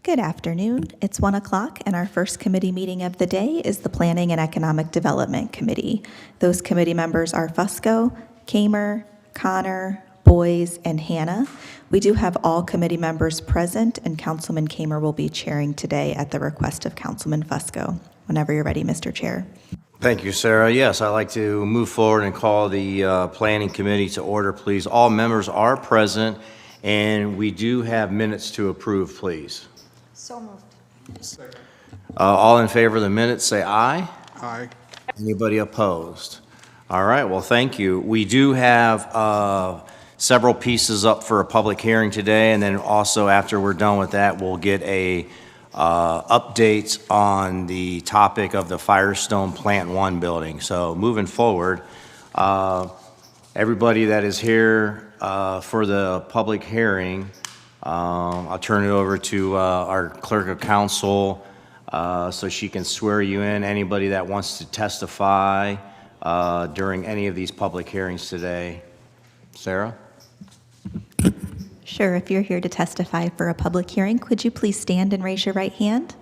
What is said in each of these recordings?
Good afternoon. It's 1 o'clock, and our first committee meeting of the day is the Planning and Economic Development Committee. Those committee members are Fusco, Kamer, Connor, Boyes, and Hannah. We do have all committee members present, and Councilman Kamer will be chairing today at the request of Councilman Fusco. Whenever you're ready, Mr. Chair. Thank you, Sarah. Yes, I'd like to move forward and call the Planning Committee to order, please. All members are present, and we do have minutes to approve, please. So moved. All in favor of the minutes, say aye. Aye. Anybody opposed? All right, well, thank you. We do have several pieces up for a public hearing today, and then also after we're done with that, we'll get a updates on the topic of the Firestone Plant 1 building. So moving forward, everybody that is here for the public hearing, I'll turn it over to our clerk of council so she can swear you in. Anybody that wants to testify during any of these public hearings today. Sarah? Sure, if you're here to testify for a public hearing, could you please stand and raise your right hand?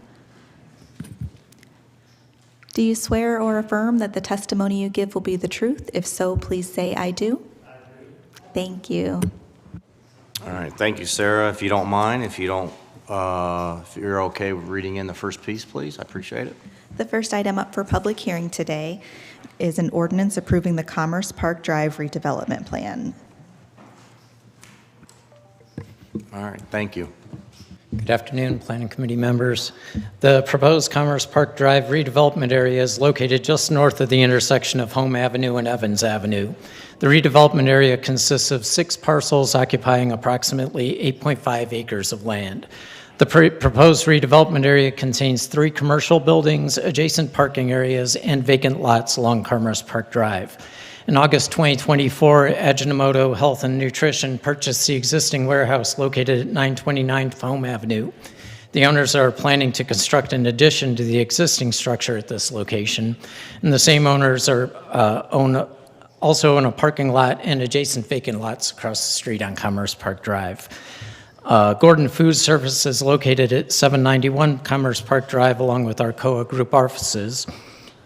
Do you swear or affirm that the testimony you give will be the truth? If so, please say, I do. I do. Thank you. All right, thank you, Sarah. If you don't mind, if you're okay with reading in the first piece, please, I appreciate it. The first item up for public hearing today is an ordinance approving the Commerce Park Drive redevelopment plan. All right, thank you. Good afternoon, Planning Committee members. The proposed Commerce Park Drive redevelopment area is located just north of the intersection of Home Avenue and Evans Avenue. The redevelopment area consists of 6 parcels occupying approximately 8.5 acres of land. The proposed redevelopment area contains 3 commercial buildings, adjacent parking areas, and vacant lots along Commerce Park Drive. In August 2024, Ajinomoto Health and Nutrition purchased the existing warehouse located at 929 Home Avenue. The owners are planning to construct an addition to the existing structure at this location, and the same owners also own a parking lot and adjacent vacant lots across the street on Commerce Park Drive. Gordon Food Service is located at 791 Commerce Park Drive, along with our COA group offices.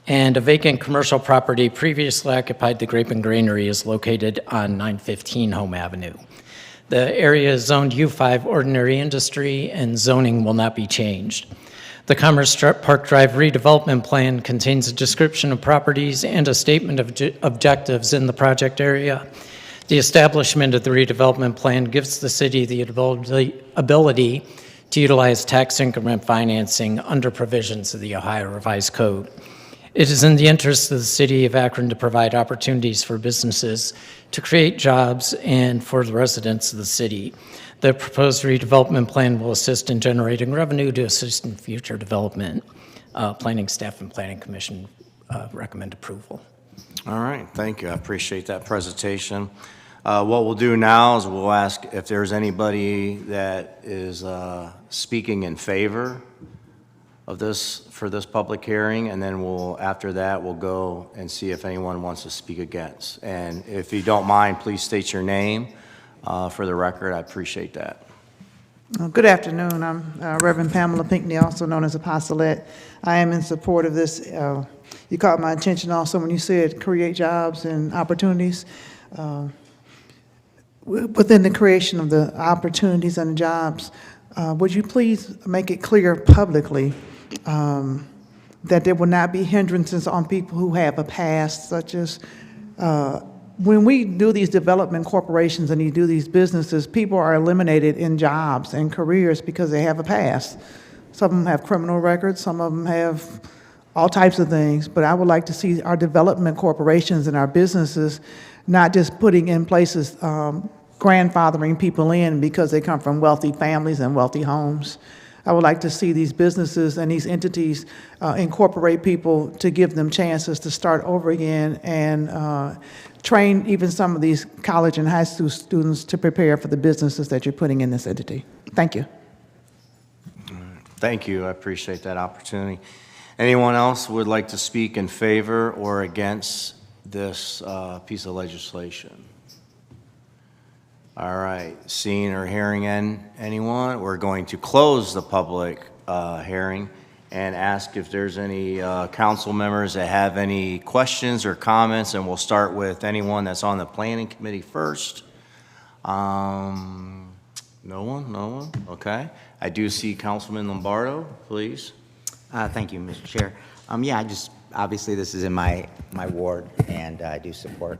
And a vacant commercial property previously occupied the Grape and Granary is located on 915 Home Avenue. The area is zoned U5 ordinary industry, and zoning will not be changed. The Commerce Park Drive redevelopment plan contains a description of properties and a statement of objectives in the project area. The establishment of the redevelopment plan gives the city the ability to utilize tax increment financing under provisions of the Ohio Revised Code. It is in the interest of the city of Akron to provide opportunities for businesses to create jobs and for the residents of the city. The proposed redevelopment plan will assist in generating revenue to assist in future development. Planning staff and Planning Commission recommend approval. All right, thank you. I appreciate that presentation. What we'll do now is we'll ask if there's anybody that is speaking in favor of this for this public hearing, and then after that we'll go and see if anyone wants to speak against. And if you don't mind, please state your name for the record. I appreciate that. Good afternoon. I'm Reverend Pamela Pinckney, also known as Apostolate. I am in support of this. You caught my attention also when you said create jobs and opportunities. Within the creation of the opportunities and the jobs, would you please make it clear publicly that there will not be hindrances on people who have a past, such as when we do these development corporations and you do these businesses, people are eliminated in jobs and careers because they have a past. Some of them have criminal records, some of them have all types of things, but I would like to see our development corporations and our businesses not just putting in places, grandfathering people in because they come from wealthy families and wealthy homes. I would like to see these businesses and these entities incorporate people to give them chances to start over again and train even some of these college and high school students to prepare for the businesses that you're putting in this entity. Thank you. Thank you. I appreciate that opportunity. Anyone else would like to speak in favor or against this piece of legislation? All right, seeing or hearing anyone, we're going to close the public hearing and ask if there's any council members that have any questions or comments, and we'll start with anyone that's on the planning committee first. No one? Okay. I do see Councilman Lombardo, please. Thank you, Mr. Chair. Yeah, obviously this is in my ward, and I do support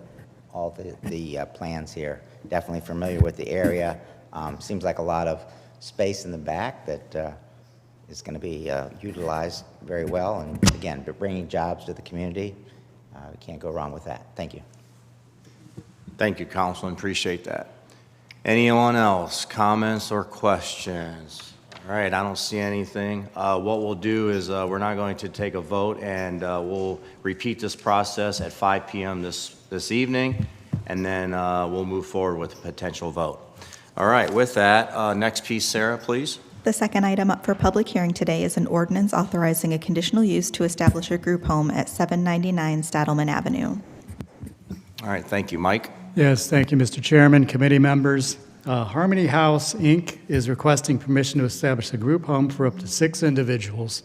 all the plans here. Definitely familiar with the area. Seems like a lot of space in the back that is going to be utilized very well, and again, bringing jobs to the community. We can't go wrong with that. Thank you. Thank you, Councilman. Appreciate that. Anyone else? Comments or questions? All right, I don't see anything. What we'll do is we're not going to take a vote, and we'll repeat this process at 5 p.m. this evening, and then we'll move forward with a potential vote. All right, with that, next piece, Sarah, please. The second item up for public hearing today is an ordinance authorizing a conditional use to establish a group home at 799 Stadelman Avenue. All right, thank you. Mike? Yes, thank you, Mr. Chairman, committee members. Harmony House, Inc. is requesting permission to establish a group home for up to 6 individuals.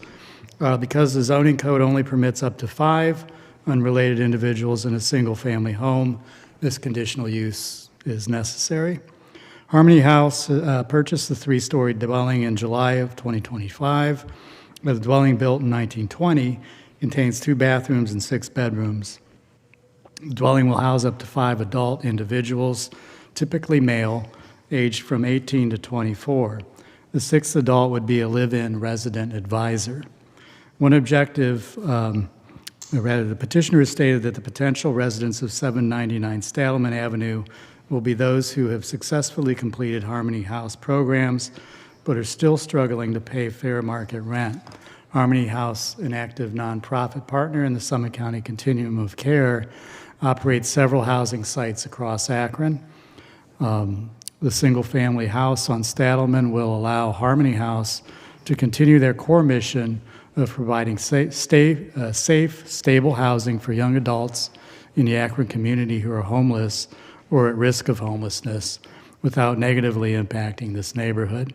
Because the zoning code only permits up to 5 unrelated individuals in a single-family home, this conditional use is necessary. Harmony House purchased the 3-story dwelling in July of 2025. The dwelling, built in 1920, contains 2 bathrooms and 6 bedrooms. The dwelling will house up to 5 adult individuals, typically male, aged from 18 to 24. The 6th adult would be a live-in resident advisor. One objective, the petitioner has stated that the potential residents of 799 Stadelman Avenue will be those who have successfully completed Harmony House programs but are still struggling to pay fair market rent. Harmony House, an active nonprofit partner in the Summit County Continuum of Care, operates several housing sites across Akron. The single-family house on Stadelman will allow Harmony House to continue their core mission of providing safe, stable housing for young adults in the Akron community who are homeless or at risk of homelessness without negatively impacting this neighborhood.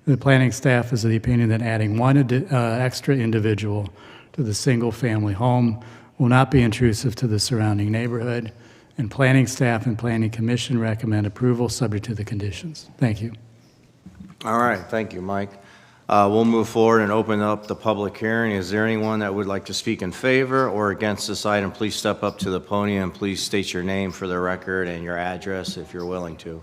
The planning staff is of the opinion that adding 1 extra individual to the single-family home will not be intrusive to the surrounding neighborhood, and planning staff and planning commission recommend approval subject to the conditions. Thank you. All right, thank you, Mike. We'll move forward and open up the public hearing. Is there anyone that would like to speak in favor or against this item? Please step up to the podium. Please state your name for the record and your address if you're willing to.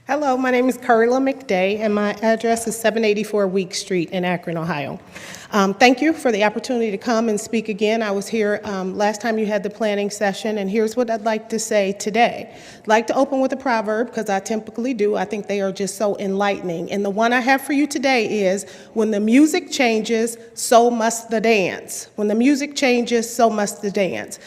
Hello, my name is Carla McDay, and my address is 784 Week Street in Akron, Ohio. Thank you for the opportunity to come and speak again. I was here last time you had the planning session, and here's what I'd like to say today. I'd like to open with a proverb, because I typically do. I think they are just so enlightening. And the one I have for you today is, when the music changes, so must the dance. When the music changes, so must the dance.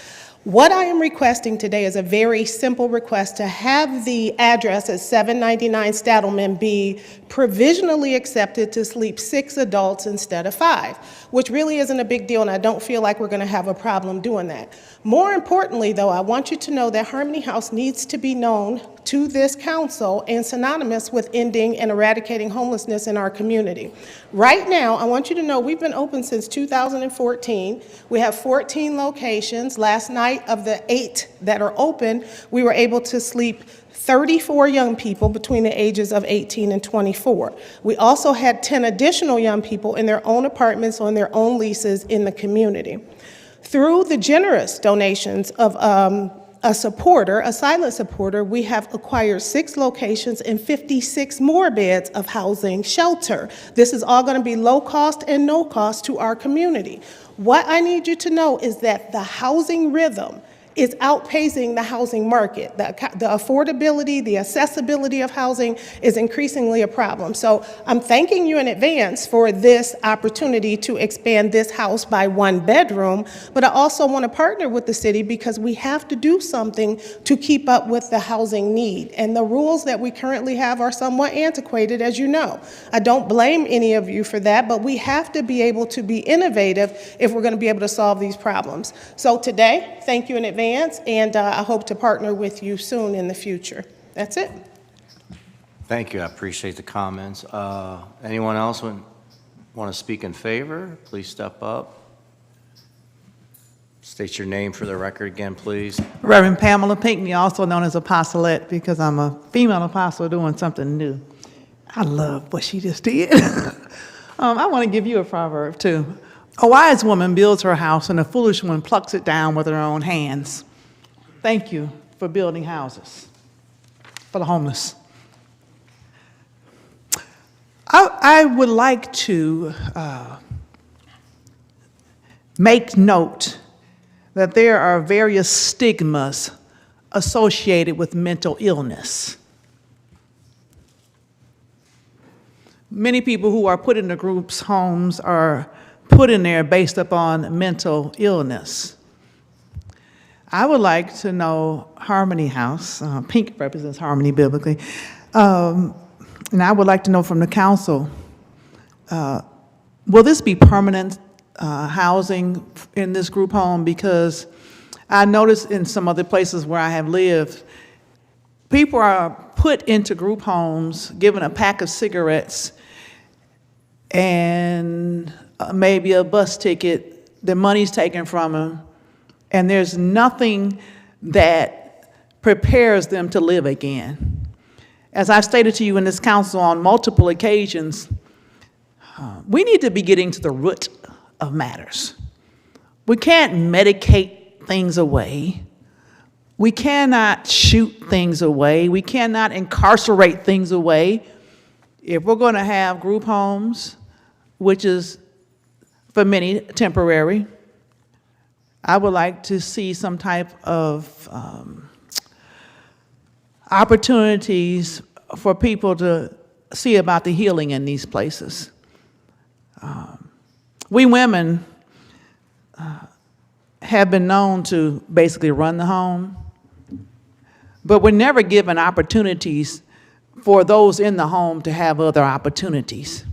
What I am requesting today is a very simple request to have the address at 799 Stadelman be provisionally accepted to sleep 6 adults instead of 5, which really isn't a big deal, and I don't feel like we're going to have a problem doing that. More importantly, though, I want you to know that Harmony House needs to be known to this council and synonymous with ending and eradicating homelessness in our community. Right now, I want you to know we've been open since 2014. We have 14 locations. Last night, of the 8 that are open, we were able to sleep 34 young people between the ages of 18 and 24. We also had 10 additional young people in their own apartments on their own leases in the community. Through the generous donations of a silent supporter, we have acquired 6 locations and 56 more beds of housing shelter. This is all going to be low cost and no cost to our community. What I need you to know is that the housing rhythm is outpacing the housing market. The affordability, the accessibility of housing is increasingly a problem. So I'm thanking you in advance for this opportunity to expand this house by 1 bedroom, but I also want to partner with the city because we have to do something to keep up with the housing need. And the rules that we currently have are somewhat antiquated, as you know. I don't blame any of you for that, but we have to be able to be innovative if we're going to be able to solve these problems. So today, thank you in advance. And I hope to partner with you soon in the future. That's it. Thank you, I appreciate the comments. Anyone else want to speak in favor? Please step up. State your name for the record again, please. Reverend Pamela Pinckney, also known as Apostolette, because I'm a female apostle doing something new. I love what she just did. I want to give you a proverb, too. A wise woman builds her house, and a foolish one plucks it down with her own hands. Thank you for building houses for the homeless. I would like to make note that there are various stigmas associated with mental illness. Many people who are put in the groups' homes are put in there based upon mental illness. I would like to know Harmony House, pink represents harmony biblically, and I would like to know from the council, will this be permanent housing in this group home? Because I noticed in some other places where I have lived, people are put into group homes, given a pack of cigarettes and maybe a bus ticket, the money's taken from them, and there's nothing that prepares them to live again. As I've stated to you in this council on multiple occasions, we need to be getting to the root of matters. We can't medicate things away. We cannot shoot things away. We cannot incarcerate things away. If we're going to have group homes, which is for many temporary, I would like to see some type of opportunities for people to see about the healing in these places. We women have been known to basically run the home, but we're never given opportunities for those in the home to have other opportunities.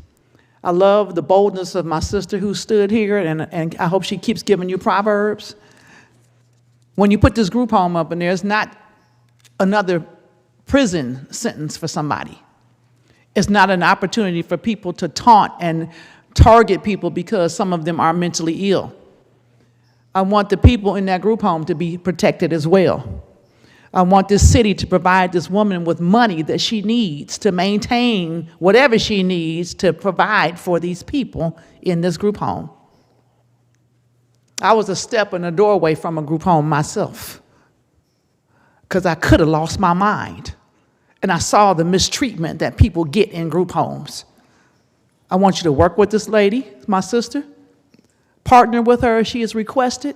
I love the boldness of my sister who stood here, and I hope she keeps giving you proverbs. When you put this group home up and there's not another prison sentence for somebody, it's not an opportunity for people to taunt and target people because some of them are mentally ill. I want the people in that group home to be protected as well. I want this city to provide this woman with money that she needs to maintain whatever she needs to provide for these people in this group home. I was a step in the doorway from a group home myself because I could have lost my mind. And I saw the mistreatment that people get in group homes. I want you to work with this lady, my sister, partner with her as she has requested,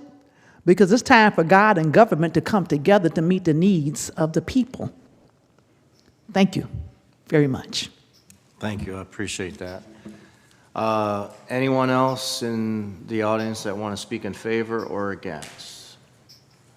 because it's time for God and government to come together to meet the needs of the people. Thank you very much. Thank you, I appreciate that. Anyone else in the audience that want to speak in favor or against?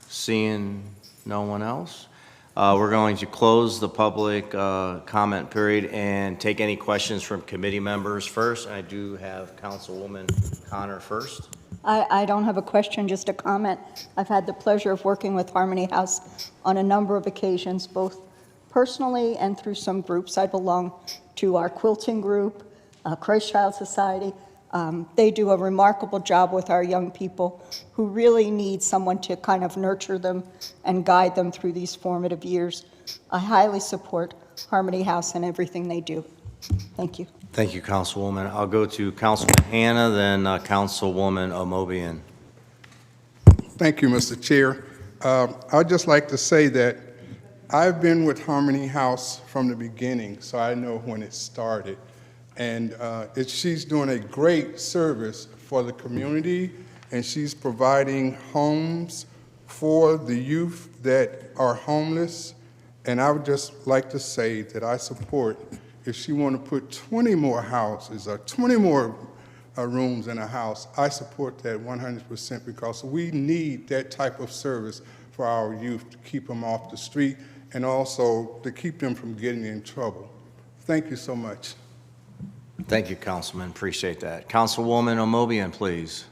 Seeing no one else, we're going to close the public comment period and take any questions from committee members first. I do have Councilwoman Connor first. I don't have a question, just a comment. I've had the pleasure of working with Harmony House on a number of occasions, both personally and through some groups. I belong to our quilting group, Christ Child Society. They do a remarkable job with our young people who really need someone to kind of nurture them and guide them through these formative years. I highly support Harmony House and everything they do. Thank you. Thank you, Councilwoman. I'll go to Councilman Hannah, then Councilwoman Omobian. Thank you, Mr. Chair. I'd just like to say that I've been with Harmony House from the beginning, so I know when it started. And she's doing a great service for the community, and she's providing homes for the youth that are homeless. And I would just like to say that I support, if she want to put 20 more houses or 20 more rooms in a house, I support that 100% because we need that type of service for our youth to keep them off the street and also to keep them from getting in trouble. Thank you so much. Thank you, Councilman. Appreciate that. Councilwoman Omobian, please.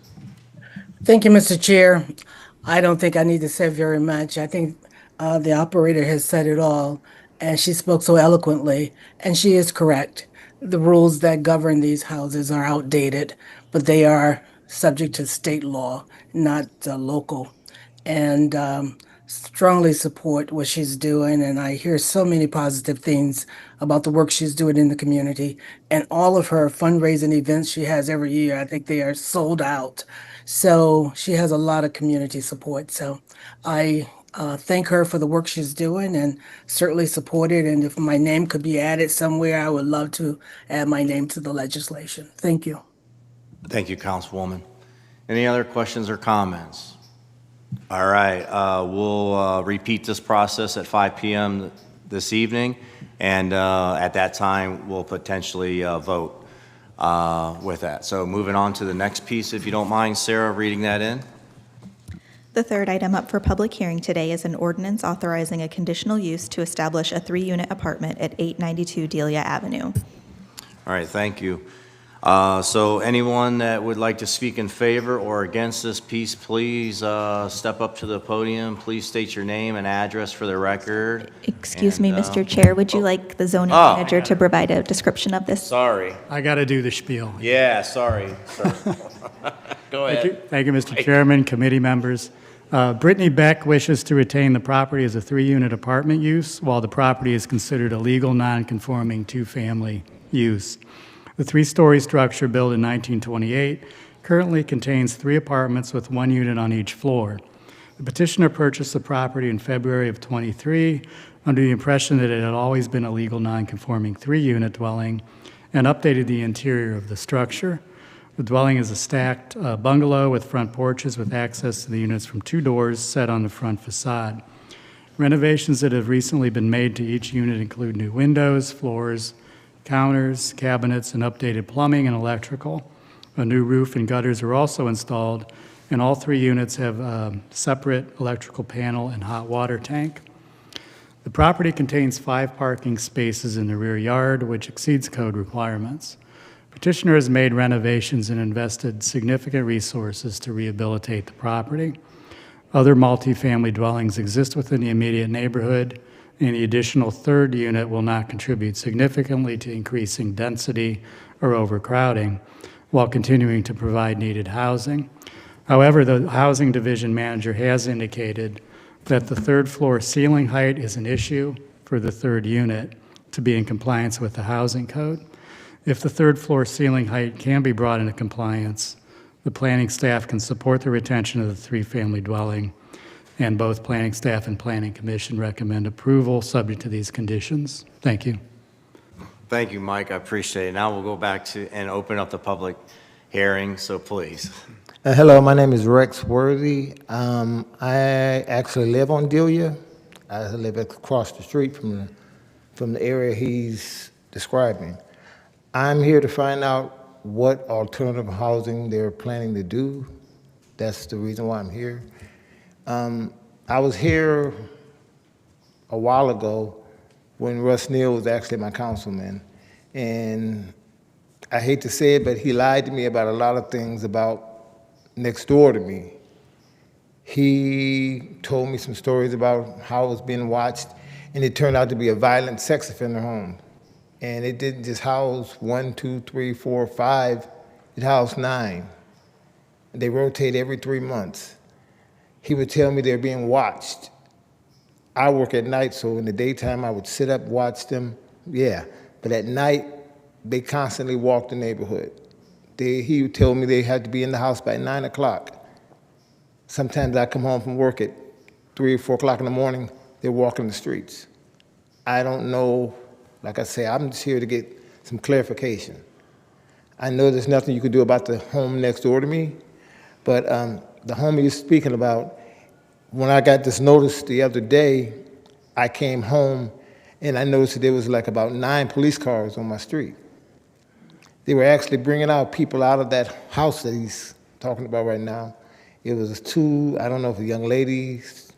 Thank you, Mr. Chair. I don't think I need to say very much. I think the operator has said it all. and she spoke so eloquently, and she is correct. The rules that govern these houses are outdated, but they are subject to state law, not local. And strongly support what she's doing, and I hear so many positive things about the work she's doing in the community and all of her fundraising events she has every year. I think they are sold out. So she has a lot of community support. So I thank her for the work she's doing and certainly support it. And if my name could be added somewhere, I would love to add my name to the legislation. Thank you. Thank you, Councilwoman. Any other questions or comments? All right, we'll repeat this process at 5 p.m. this evening, and at that time, we'll potentially vote with that. So moving on to the next piece, if you don't mind, Sarah, reading that in. The third item up for public hearing today is an ordinance authorizing a conditional use to establish a 3-unit apartment at 892 Delia Avenue. All right, thank you. So anyone that would like to speak in favor or against this piece, please step up to the podium. Please state your name and address for the record. Excuse me, Mr. Chair, would you like the zoning manager to provide a description of this? Sorry. I got to do the spiel. Yeah, sorry. Go ahead. Thank you, Mr. Chairman, committee members. Brittany Beck wishes to retain the property as a 3-unit apartment use, while the property is considered a legal non-conforming 2-family use. The 3-story structure, built in 1928, currently contains 3 apartments with 1 unit on each floor. The petitioner purchased the property in February of '23 under the impression that it had always been a legal non-conforming 3-unit dwelling and updated the interior of the structure. The dwelling is a stacked bungalow with front porches with access to the units from 2 doors set on the front facade. Renovations that have recently been made to each unit include new windows, floors, counters, cabinets, and updated plumbing and electrical. A new roof and gutters are also installed, and all 3 units have a separate electrical panel and hot water tank. The property contains 5 parking spaces in the rear yard, which exceeds code requirements. Petitioner has made renovations and invested significant resources to rehabilitate the property. Other multifamily dwellings exist within the immediate neighborhood, and the additional 3rd unit will not contribute significantly to increasing density or overcrowding, while continuing to provide needed housing. However, the Housing Division Manager has indicated that the 3rd floor ceiling height is an issue for the 3rd unit to be in compliance with the housing code. If the 3rd floor ceiling height can be brought into compliance, the planning staff can support the retention of the 3-family dwelling, and both planning staff and planning commission recommend approval subject to these conditions. Thank you. Thank you, Mike. I appreciate it. Now we'll go back to and open up the public hearing, so please. Hello, my name is Rex Worthy. I actually live on Delia. I live across the street from the area he's describing. I'm here to find out what alternative housing they're planning to do. That's the reason why I'm here. I was here a while ago when Russ Neal was actually my councilman, and I hate to say it, but he lied to me about a lot of things about next door to me. He told me some stories about how I was being watched, and it turned out to be a violent sex offender home. And it didn't just house 1, 2, 3, 4, 5, it housed 9. They rotate every 3 months. He would tell me they're being watched. I work at night, so in the daytime I would sit up, watch them, yeah. But at night, they constantly walk the neighborhood. He would tell me they had to be in the house by 9 o'clock. Sometimes I come home from work at 3 or 4 o'clock in the morning, they're walking the streets. I don't know, like I say, I'm just here to get some clarification. I know there's nothing you can do about the home next door to me, but the home you're speaking about, when I got this notice the other day, I came home and I noticed that there was like about 9 police cars on my street. They were actually bringing out people out of that house that he's talking about right now. It was 2, I don't know if a young ladies,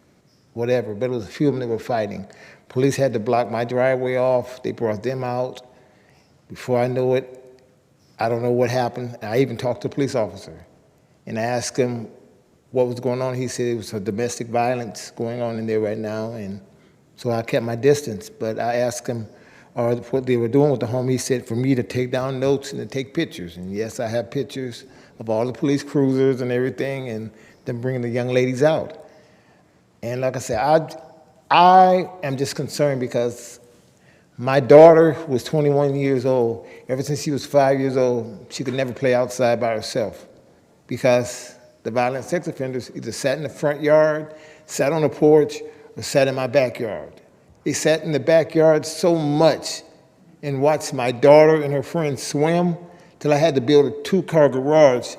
whatever, but it was a few of them that were fighting. Police had to block my driveway off. They brought them out. Before I know it, I don't know what happened. I even talked to a police officer, and I asked him what was going on. He said it was a domestic violence going on in there right now, and So I kept my distance, but I asked him or what they were doing with the home. He said for me to take down notes and to take pictures. And yes, I have pictures of all the police cruisers and everything and them bringing the young ladies out. And like I said, I am just concerned because my daughter was 21 years old. Ever since she was 5 years old, she could never play outside by herself because the violent sex offenders either sat in the front yard, sat on the porch, or sat in my backyard. They sat in the backyard so much and watched my daughter and her friends swim till I had to build a 2-car garage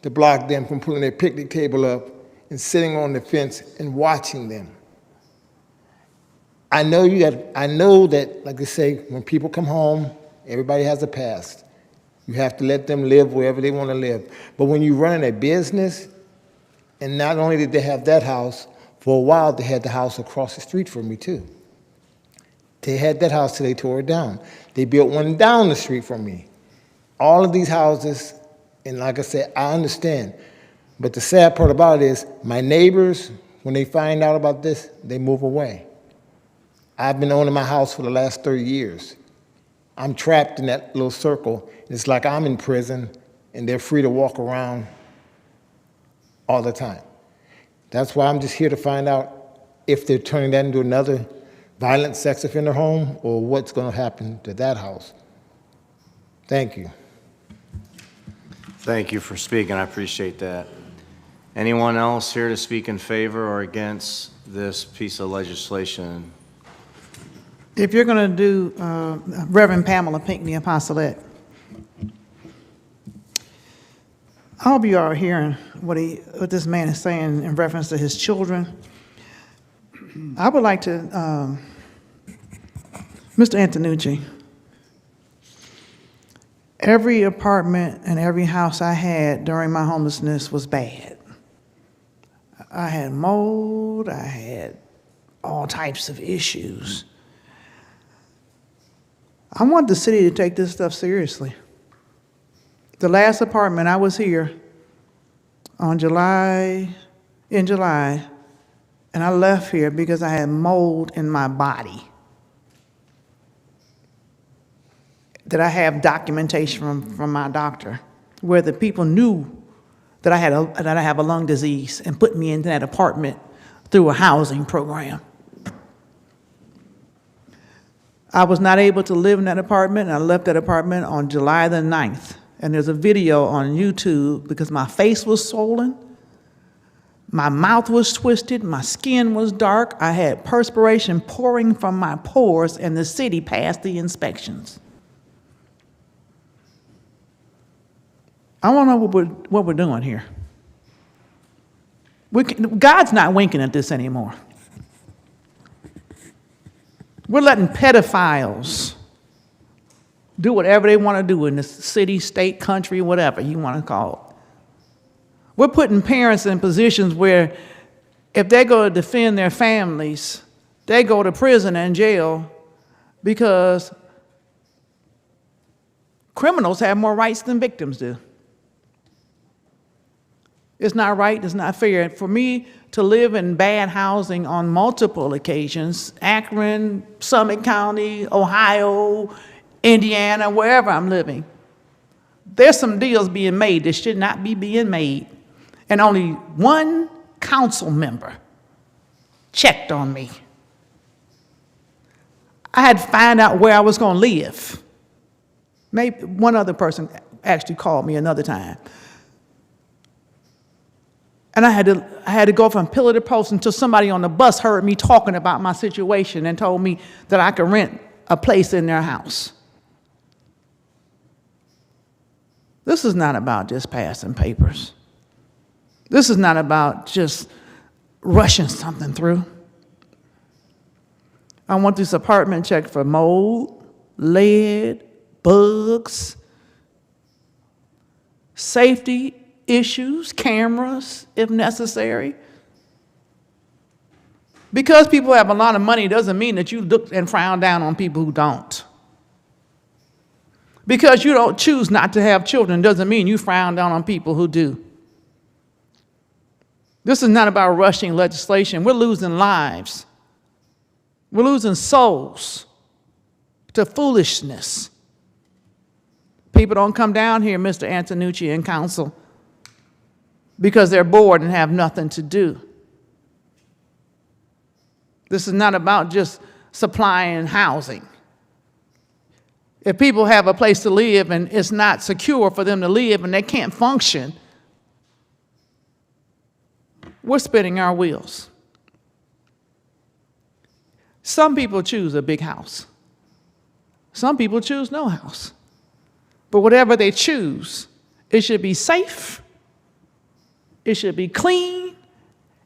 to block them from pulling their picnic table up and sitting on the fence and watching them. I know that, like they say, when people come home, everybody has a past. You have to let them live wherever they want to live. But when you run a business, and not only did they have that house, for a while they had the house across the street from me too. They had that house till they tore it down. They built one down the street from me. All of these houses, and like I said, I understand. But the sad part about it is my neighbors, when they find out about this, they move away. I've been owning my house for the last 30 years. I'm trapped in that little circle. It's like I'm in prison and they're free to walk around all the time. That's why I'm just here to find out if they're turning that into another violent sex offender home or what's going to happen to that house. Thank you. Thank you for speaking. I appreciate that. Anyone else here to speak in favor or against this piece of legislation? If you're going to do Reverend Pamela Pinckney Apostolate, I hope you are hearing what this man is saying in reference to his children. I would like to, Mr. Antonucci, every apartment and every house I had during my homelessness was bad. I had mold, I had all types of issues. I want the city to take this stuff seriously. The last apartment, I was here in July, and I left here because I had mold in my body. That I have documentation from my doctor, where the people knew that I have a lung disease and put me into that apartment through a housing program. I was not able to live in that apartment, and I left that apartment on July the 9th. And there's a video on YouTube because my face was swollen, my mouth was twisted, my skin was dark, I had perspiration pouring from my pores, and the city passed the inspections. I want to know what we're doing here. God's not winking at this anymore. We're letting pedophiles do whatever they want to do in this city, state, country, whatever you want to call it. We're putting parents in positions where if they go to defend their families, they go to prison and jail because criminals have more rights than victims do. It's not right, it's not fair. For me to live in bad housing on multiple occasions, Akron, Summit County, Ohio, Indiana, wherever I'm living, there's some deals being made that should not be being made. And only one council member checked on me. I had to find out where I was going to live. Maybe one other person actually called me another time. And I had to go from pillar to post until somebody on the bus heard me talking about my situation and told me that I could rent a place in their house. This is not about just passing papers. This is not about just rushing something through. I want this apartment checked for mold, lead, bugs, safety issues, cameras, if necessary. Because people have a lot of money doesn't mean that you look and frown down on people who don't. Because you don't choose not to have children doesn't mean you frown down on people who do. This is not about rushing legislation. We're losing lives. We're losing souls to foolishness. People don't come down here, Mr. Antonucci and council, because they're bored and have nothing to do. This is not about just supplying housing. If people have a place to live and it's not secure for them to live and they can't function, we're spinning our wheels. Some people choose a big house. Some people choose no house. But whatever they choose, it should be safe, it should be clean,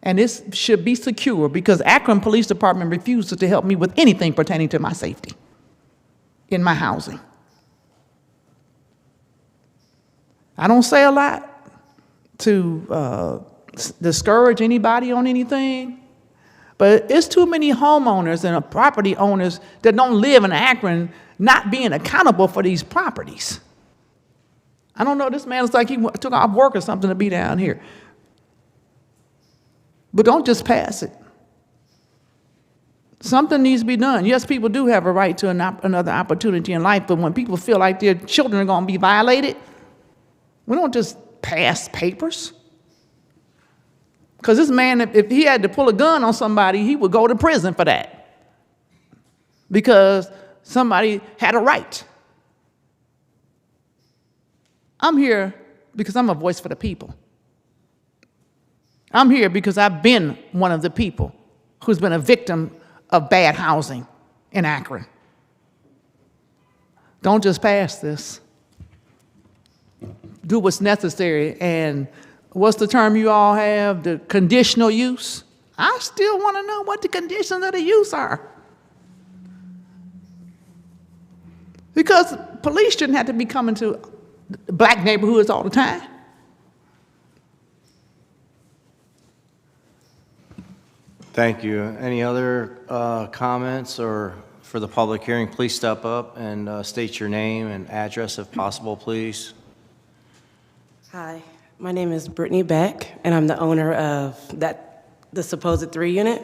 and it should be secure, because Akron Police Department refuses to help me with anything pertaining to my safety in my housing. I don't say a lot to discourage anybody on anything, but it's too many homeowners and property owners that don't live in Akron not being accountable for these properties. I don't know, this man looks like he took off work or something to be down here. But don't just pass it. Something needs to be done. Yes, people do have a right to another opportunity in life, but when people feel like their children are going to be violated, we don't just pass papers. Because this man, if he had to pull a gun on somebody, he would go to prison for that. Because somebody had a right. I'm here because I'm a voice for the people. I'm here because I've been one of the people who's been a victim of bad housing in Akron. Don't just pass this. Do what's necessary. And what's the term you all have? The conditional use? I still want to know what the conditions of the use are. Because police shouldn't have to be coming to black neighborhoods all the time. Thank you. Any other comments or for the public hearing? Please step up and state your name and address if possible, please. Hi, my name is Brittany Beck, and I'm the owner of the supposed 3-unit.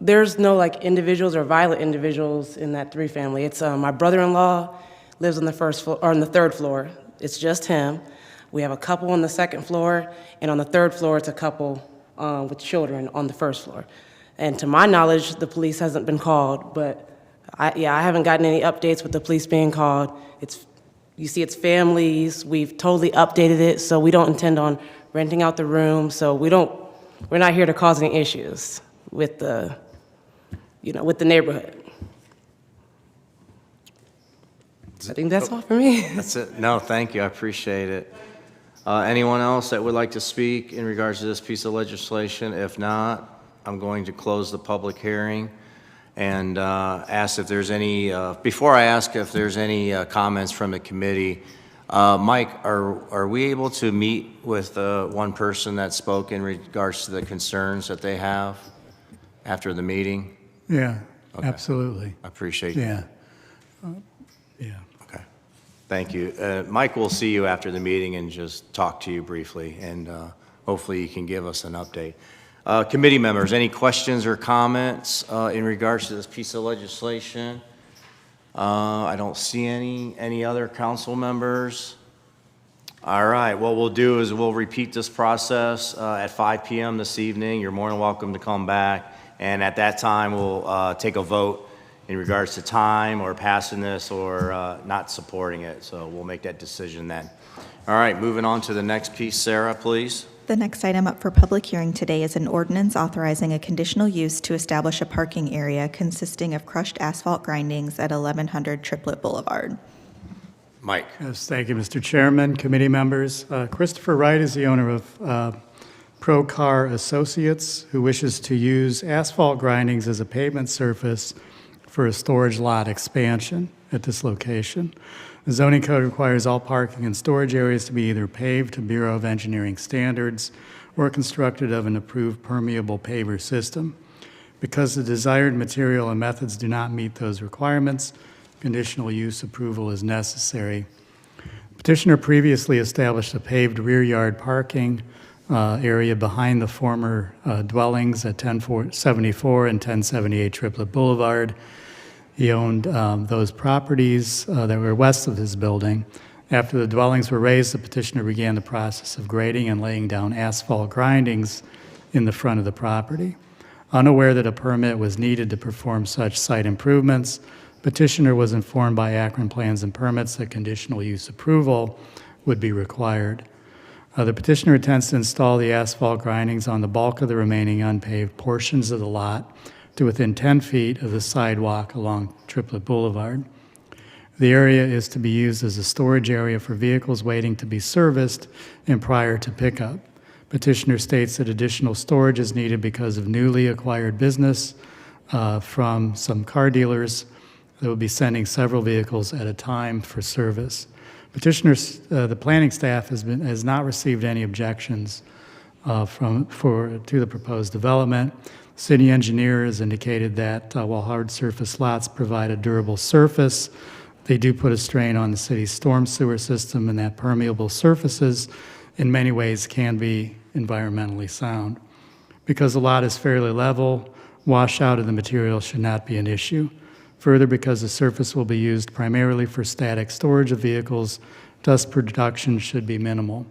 There's no individuals or violent individuals in that 3-family. It's my brother-in-law lives on the first floor, or on the 3rd floor. It's just him. We have a couple on the 2nd floor, and on the 3rd floor, it's a couple with children on the 1st floor. And to my knowledge, the police hasn't been called, but I haven't gotten any updates with the police being called. You see, it's families. We've totally updated it, so we don't intend on renting out the room. So we're not here to cause any issues with the neighborhood. I think that's all for me. That's it. No, thank you. I appreciate it. Anyone else that would like to speak in regards to this piece of legislation? If not, I'm going to close the public hearing and ask if there's any, before I ask if there's any comments from the committee, Mike, are we able to meet with one person that spoke in regards to the concerns that they have after the meeting? Yeah, Okay. absolutely. I appreciate Yeah. that. Yeah. Okay. Thank you. Mike will see you after the meeting and just talk to you briefly, and hopefully you can give us an update. Committee members, any questions or comments in regards to this piece of legislation? I don't see any other council members. All right, what we'll do is we'll repeat this process at 5 p.m. this evening. You're more than welcome to come back, and at that time we'll take a vote in regards to time or passing this or not supporting it. So we'll make that decision then. All right, moving on to the next piece. Sarah, please. The next item up for public hearing today is an ordinance authorizing a conditional use to establish a parking area consisting of crushed asphalt grindings at 1100 Triplet Boulevard. Mike. Yes, thank you, Mr. Chairman, committee members. Christopher Wright is the owner of Procar Associates, who wishes to use asphalt grindings as a pavement surface for a storage lot expansion at this location. The zoning code requires all parking and storage areas to be either paved to Bureau of Engineering standards or constructed of an approved permeable paver system. Because the desired material and methods do not meet those requirements, conditional use approval is necessary. Petitioner previously established a paved rear yard parking area behind the former dwellings at 1074 and 1078 Triplet Boulevard. He owned those properties that were west of his building. After the dwellings were raised, the petitioner began the process of grading and laying down asphalt grindings in the front of the property. Unaware that a permit was needed to perform such site improvements, petitioner was informed by Akron Plans and Permits that conditional use approval would be required. The petitioner intends to install the asphalt grindings on the bulk of the remaining unpaved portions of the lot to within 10 feet of the sidewalk along Triplet Boulevard. The area is to be used as a storage area for vehicles waiting to be serviced and prior to pickup. Petitioner states that additional storage is needed because of newly acquired business from some car dealers that will be sending several vehicles at a time for service. The planning staff has not received any objections to the proposed development. City engineer has indicated that while hard surface lots provide a durable surface, they do put a strain on the city's storm sewer system, and that permeable surfaces in many ways can be environmentally sound. Because the lot is fairly level, washout of the material should not be an issue. Further, because the surface will be used primarily for static storage of vehicles, dust production should be minimal.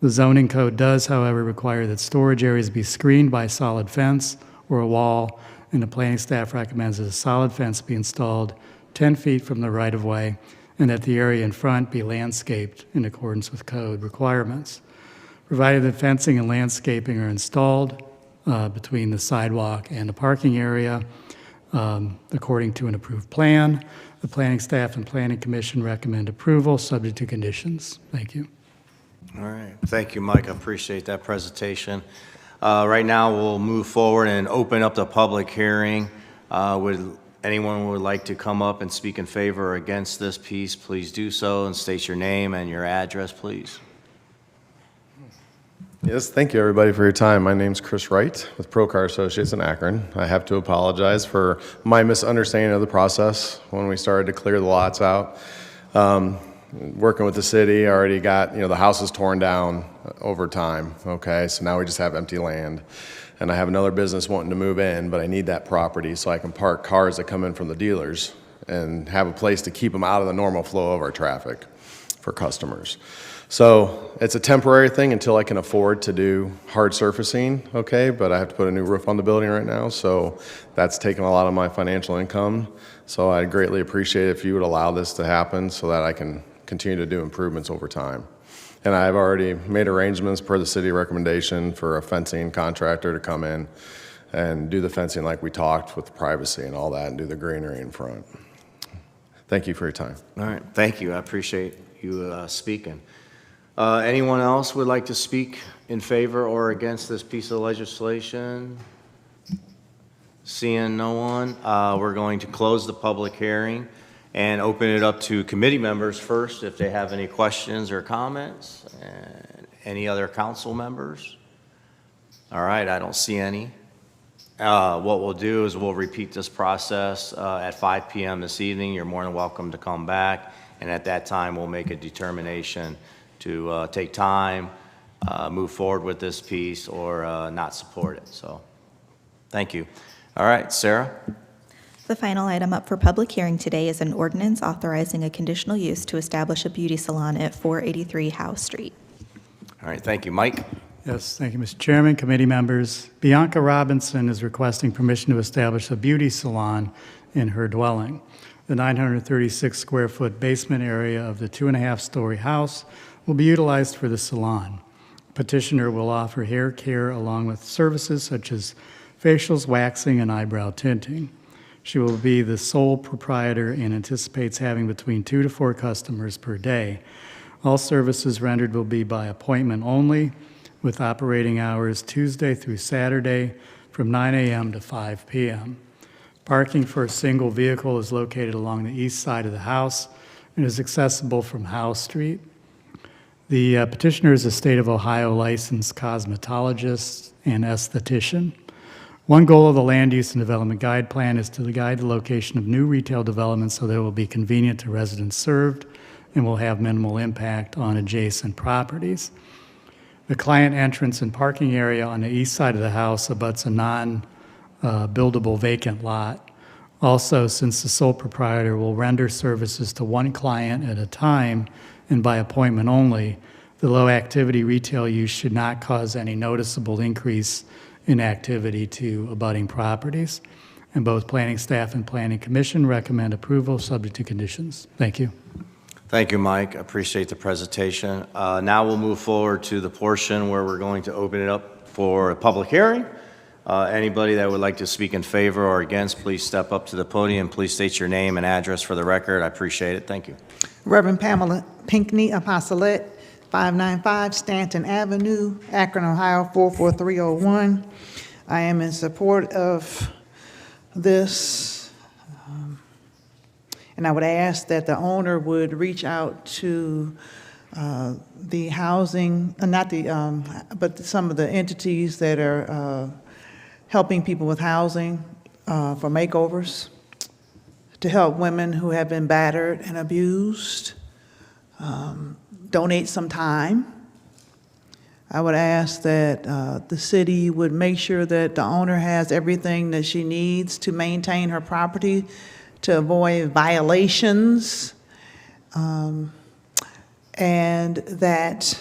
The zoning code does, however, require that storage areas be screened by solid fence or a wall, and the planning staff recommends that a solid fence be installed 10 feet from the right-of-way and that the area in front be landscaped in accordance with code requirements. Provided that fencing and landscaping are installed between the sidewalk and the parking area, according to an approved plan, the planning staff and planning commission recommend approval subject to conditions. Thank you. All right. Thank you, Mike. I appreciate that presentation. Right now, we'll move forward and open up the public hearing. Would anyone who would like to come up and speak in favor or against this piece, please do so and state your name and your address, please. Yes, thank you everybody for your time. My name's Chris Wright with Procar Associates in Akron. I have to apologize for my misunderstanding of the process when we started to clear the lots out. Working with the city, I already got, the house is torn down over time, okay? So now we just have empty land. And I have another business wanting to move in, but I need that property so I can park cars that come in from the dealers and have a place to keep them out of the normal flow of our traffic for customers. So it's a temporary thing until I can afford to do hard surfacing, okay? But I have to put a new roof on the building right now, so that's taking a lot of my financial income. So I'd greatly appreciate it if you would allow this to happen so that I can continue to do improvements over time. And I've already made arrangements per the city recommendation for a fencing contractor to come in and do the fencing like we talked with the privacy and all that and do the greenery in front. Thank you for your time. All right. Thank you. I appreciate you speaking. Anyone else would like to speak in favor or against this piece of legislation? Seeing no one, we're going to close the public hearing and open it up to committee members first if they have any questions or comments. And any other council members? All right, I don't see any. What we'll do is we'll repeat this process at 5 p.m. this evening. You're more than welcome to come back, and at that time we'll make a determination to take time, move forward with this piece, or not support it. So, thank you. All right, Sarah? The final item up for public hearing today is an ordinance authorizing a conditional use to establish a beauty salon at 483 Howe Street. All right, thank you. Mike? Yes, thank you, Mr. Chairman, committee members. Bianca Robinson is requesting permission to establish a beauty salon in her dwelling. The 936 square foot basement area of the 2.5-story house will be utilized for the salon. Petitioner will offer hair care along with services such as facials, waxing, and eyebrow tinting. She will be the sole proprietor and anticipates having between 2 to 4 customers per day. All services rendered will be by appointment only, with operating hours Tuesday through Saturday from 9 a.m. to 5 p.m. Parking for a single vehicle is located along the east side of the house and is accessible from Howe Street. The petitioner is a state of Ohio licensed cosmetologist and esthetician. One goal of the Land Use and Development Guide Plan is to guide the location of new retail developments so that it will be convenient to residents served and will have minimal impact on adjacent properties. The client entrance and parking area on the east side of the house abuts a non-buildable vacant lot. Also, since the sole proprietor will render services to one client at a time and by appointment only, the low-activity retail use should not cause any noticeable increase in activity to abutting properties. And both planning staff and planning commission recommend approval subject to conditions. Thank you. Thank you, Mike. I appreciate the presentation. Now we'll move forward to the portion where we're going to open it up for a public hearing. Anybody that would like to speak in favor or against, please step up to the podium. Please state your name and address for the record. I appreciate it. Thank you. Reverend Pamela Pinckney, Apostolate, 595 Stanton Avenue, Akron, Ohio, 44301. I am in support of this, and I would ask that the owner would reach out to the housing, not the, but some of the entities that are helping people with housing for makeovers, to help women who have been battered and abused. Donate some time. I would ask that the city would make sure that the owner has everything that she needs to maintain her property, to avoid violations, and that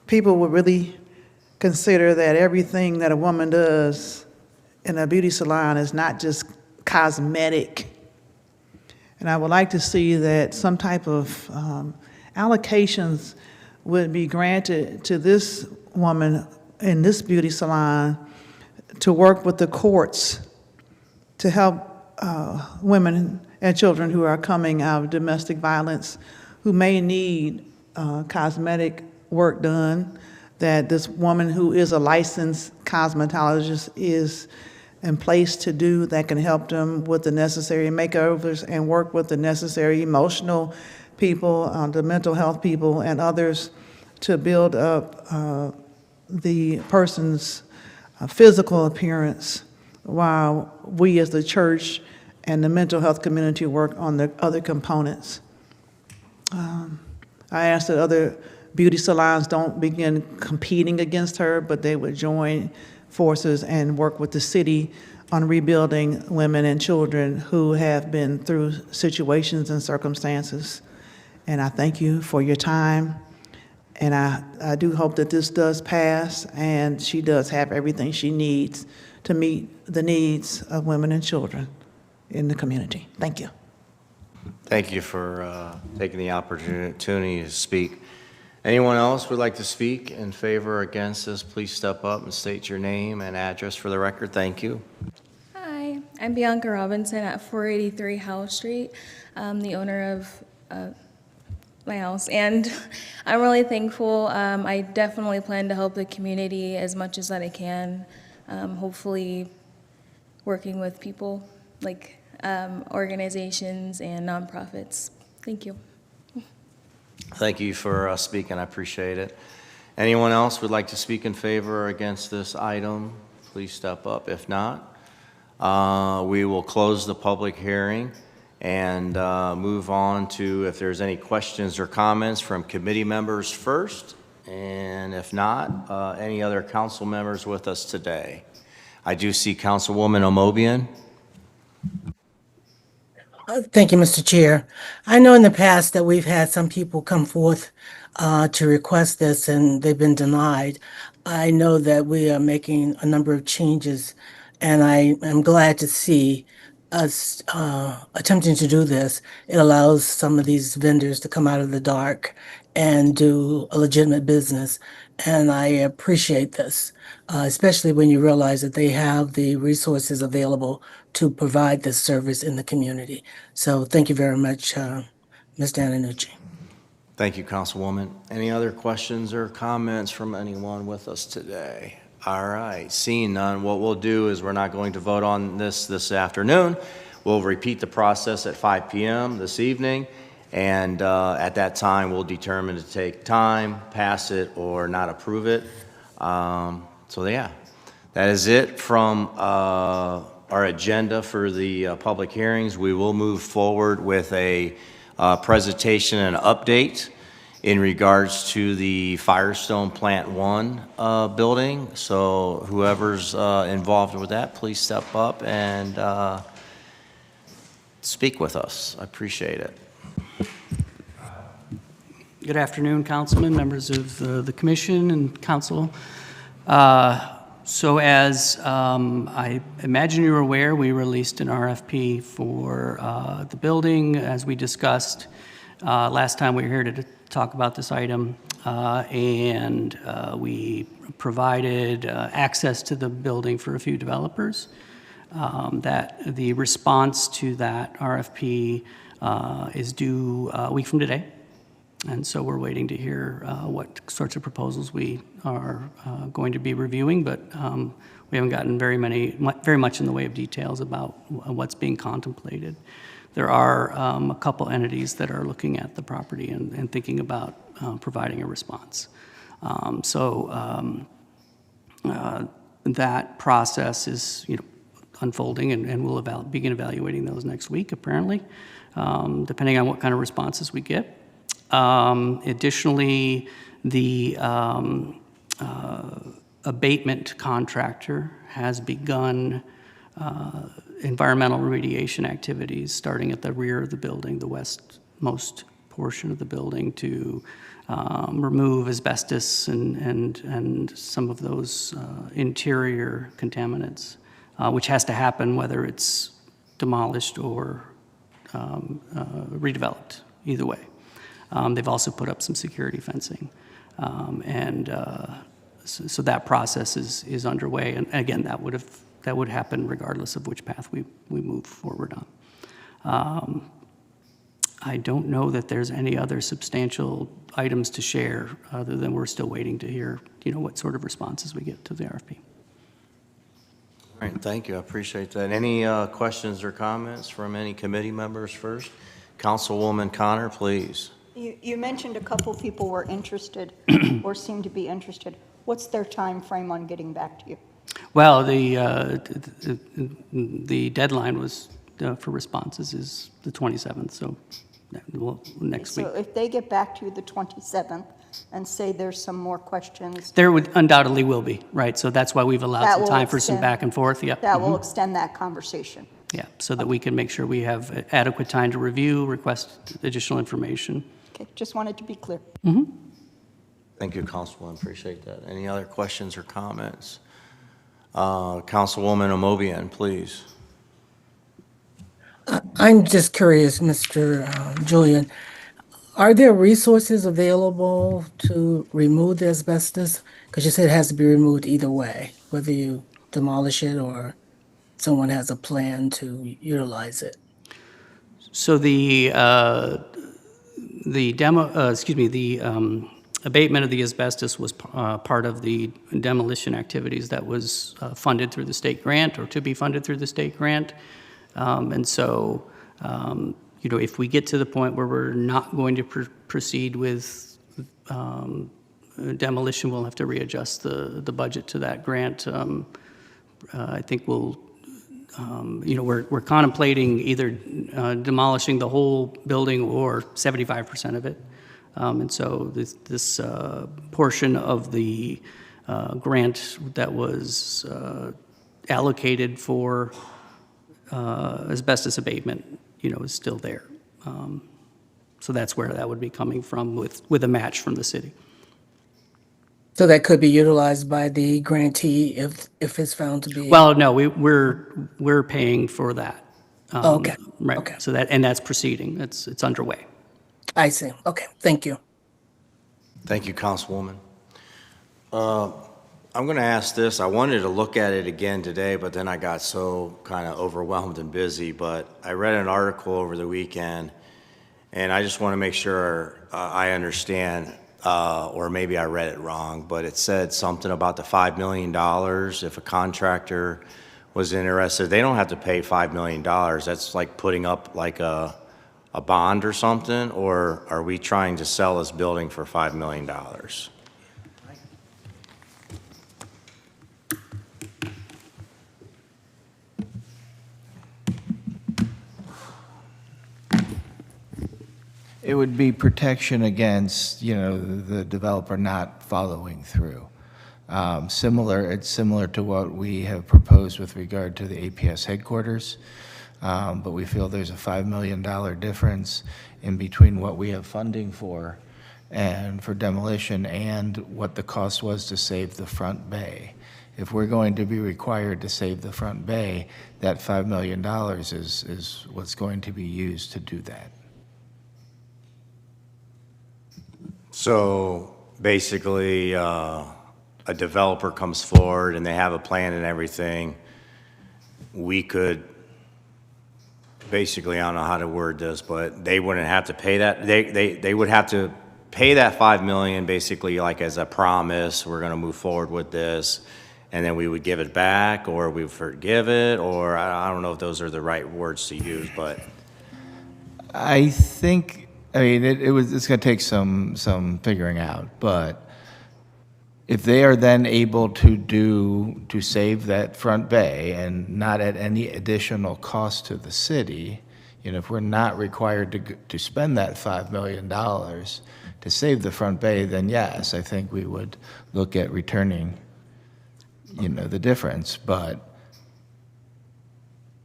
people would really consider that everything that a woman does in a beauty salon is not just cosmetic. And I would like to see that some type of allocations would be granted to this woman in this beauty salon to work with the courts to help women and children who are coming out of domestic violence, who may need cosmetic work done, that this woman who is a licensed cosmetologist is in place to do, that can help them with the necessary makeovers and work with the necessary emotional people, the mental health people and others, to build up the person's physical appearance while we as the church and the mental health community work on the other components. I ask that other beauty salons don't begin competing against her, but they would join forces and work with the city on rebuilding women and children who have been through situations and circumstances. And I thank you for your time. And I do hope that this does pass and she does have everything she needs to meet the needs of women and children in the community. Thank you. Thank you for taking the opportunity to speak. Anyone else would like to speak in favor or against this? Please step up and state your name and address for the record. Thank you. Hi, I'm Bianca Robinson at 483 Howell Street. I'm the owner of my house, and I'm really thankful. I definitely plan to help the community as much as that I can, hopefully working with people like organizations and nonprofits. Thank you. Thank you for speaking. I appreciate it. Anyone else would like to speak in favor or against this item? Please step up. If not, we will close the public hearing and move on to if there's any questions or comments from committee members first, and if not, any other council members with us today. I do see Councilwoman Omobian. Thank you, Mr. Chair. I know in the past that we've had some people come forth to request this and they've been denied. I know that we are making a number of changes, and I am glad to see us attempting to do this. It allows some of these vendors to come out of the dark and do a legitimate business. And I appreciate this, especially when you realize that they have the resources available to provide this service in the community. So thank you very much, Ms. Dananucci. Thank you, Councilwoman. Any other questions or comments from anyone with us today? All right, seeing none, what we'll do is we're not going to vote on this afternoon. We'll repeat the process at 5 p.m. this evening, and at that time, we'll determine to take time, pass it, or not approve it. So yeah, that is it from our agenda for the public hearings. We will move forward with a presentation and update, in regards to the Firestone Plant 1 building. So whoever's involved with that, please step up and speak with us. I appreciate it. Good afternoon, Councilman, members of the Commission and Council. So as I imagine you're aware, we released an RFP for the building, as we discussed last time we were here to talk about this item, and we provided access to the building for a few developers. That the response to that RFP is due a week from today. And so we're waiting to hear what sorts of proposals we are going to be reviewing, but we haven't gotten very much in the way of details about what's being contemplated. There are a couple entities that are looking at the property and thinking about providing a response. That process is, unfolding, and we'll begin evaluating those next week, apparently, depending on what kind of responses we get. Additionally, the abatement contractor has begun environmental remediation activities starting at the rear of the building, the westmost portion of the building, to remove asbestos and some of those interior contaminants, which has to happen whether it's demolished or redeveloped, either way. They've also put up some security fencing. So that process is underway. And again, that would happen regardless of which path we move forward on. I don't know that there's any other substantial items to share other than we're still waiting to hear, what sort of responses we get to the RFP. All right, thank you. I appreciate that. Any questions or comments from any committee members first? Councilwoman Connor, please. You mentioned a couple people were interested or seem to be interested. What's their time frame on getting back to you? Well, the deadline was for responses is the 27th, so next week. So if they get back to you the 27th and say there's some more questions. There would undoubtedly will be, right? So that's why we've allowed That some will time for some extend- back and forth. Yep. That will extend that conversation. Yeah, so that we can make sure we have adequate time to review, request additional information. Okay, just wanted to be clear. Thank you, Councilwoman. Appreciate that. Any other questions or comments? Councilwoman Omobian, please. I'm just curious, Mr. Julian, are there resources available to remove the asbestos? Because you said it has to be removed either way, whether you demolish it or someone has a plan to utilize it. So the abatement of the asbestos was part of the demolition activities that was funded through the state grant or to be funded through the state grant. And so, if we get to the point where we're not going to proceed with demolition, we'll have to readjust the budget to that grant. I think we'll, we're contemplating either demolishing the whole building or 75% of it. And so this portion of the grant that was allocated for asbestos abatement, is still there. So that's where that would be coming from with a match from the city. So that could be utilized by the grantee if it's found to be. Well, no, we're paying for that. Okay. Right. Okay. So that's proceeding. It's underway. I see. Okay. Thank you. Thank you, Councilwoman. I'm going to ask this. I wanted to look at it again today, but then I got so kind of overwhelmed and busy. But I read an article over the weekend, and I just want to make sure I understand, or maybe I read it wrong, but it said something about the $5 million. If a contractor was interested, they don't have to pay $5 million. That's like putting up like a bond or something, or are we trying to sell this building for $5 million? it would be protection against, the developer not following through. It's similar to what we have proposed with regard to the APS headquarters, but we feel there's a $5 million difference in between what we have funding for and for demolition and what the cost was to save the front bay. If we're going to be required to save the front bay, that $5 million is what's going to be used to do that. So basically, a developer comes forward and they have a plan and everything, we could basically, I don't know how to word this, but they wouldn't have to pay that. They would have to pay that $5 million basically like as a promise, we're gonna move forward with this, and then we would give it back, or we forgive it, or I don't know if those are the right words to use, but. It's going to take some figuring out, but if they are then able to save that front bay and not at any additional cost to the city, if we're not required to spend that $5 million to save the front bay, then yes, I think we would look at returning, the difference, but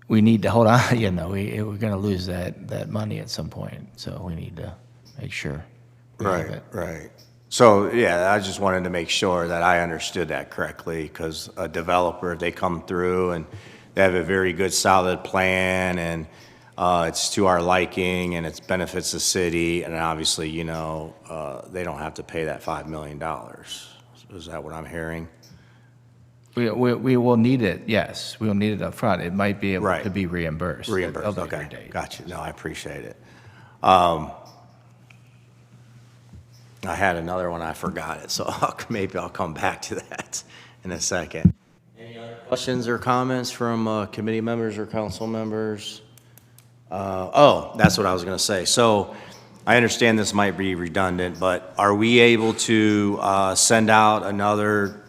we need to hold on, we're going to lose that money at some point, so we need to make sure. Right. So, yeah, I just wanted to make sure that I understood that correctly, because a developer, if they come through and they have a very good, solid plan, and it's to our liking, and it benefits the city, and obviously, they don't have to pay that $5 million. Is that what I'm hearing? We will need it, yes. We will need it up front. It might be able to be reimbursed. Reimbursed, at a later okay. date. Gotcha. No, I appreciate it. I had another one, I forgot it, so maybe I'll come back to that in a second. Any other questions or comments from committee members or council members? That's what I was going to say. So I understand this might be redundant, but are we able to send out another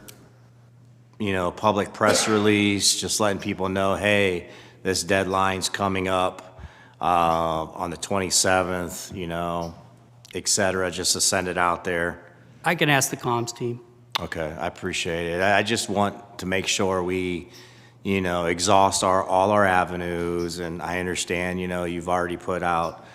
public press release, just letting people know, hey, this deadline's coming up on the 27th, et cetera, just to send it out there? I can ask the comms team. Okay, I appreciate it. I just want to make sure we, exhaust all our avenues, and I understand, you've already put out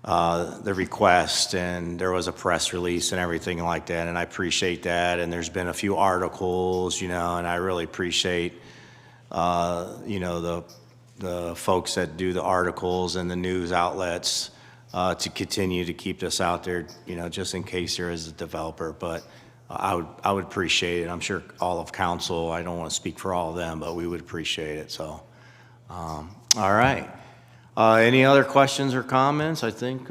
the request, and there was a press release and everything like that, and I appreciate that, and there's been a few articles, and I really appreciate, the folks that do the articles and the news outlets to continue to keep this out there, just in case there is a developer, but I would appreciate it. I'm sure all of council, I don't want to speak for all of them, but we would appreciate it, so. All right. Any other questions or comments? I think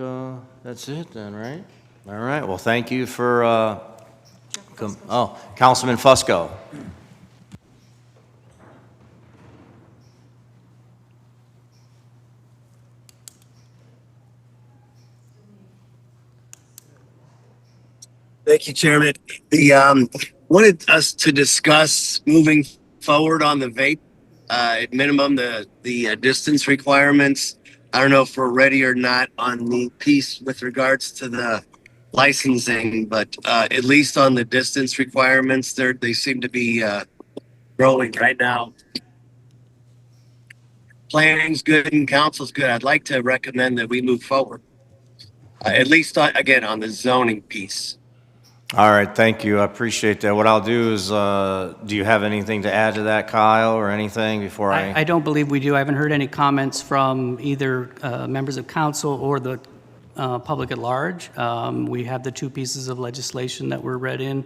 that's it then, right? All right, well, thank you for, Councilman Fusco. Thank you, Chairman. Wanted us to discuss moving forward on the vape, at minimum, the distance requirements. I don't know if we're ready or not on the piece with regards to the licensing, but at least on the distance requirements, they seem to be growing right now. Planning's good and council's good. I'd like to recommend that we move forward, at least again on the zoning piece. All right, thank you. I appreciate that. What I'll do is, do you have anything to add to that, Kyle, or anything before I don't believe we do. I haven't heard any comments from either members of council or the public at large. We have the two pieces of legislation that were read in.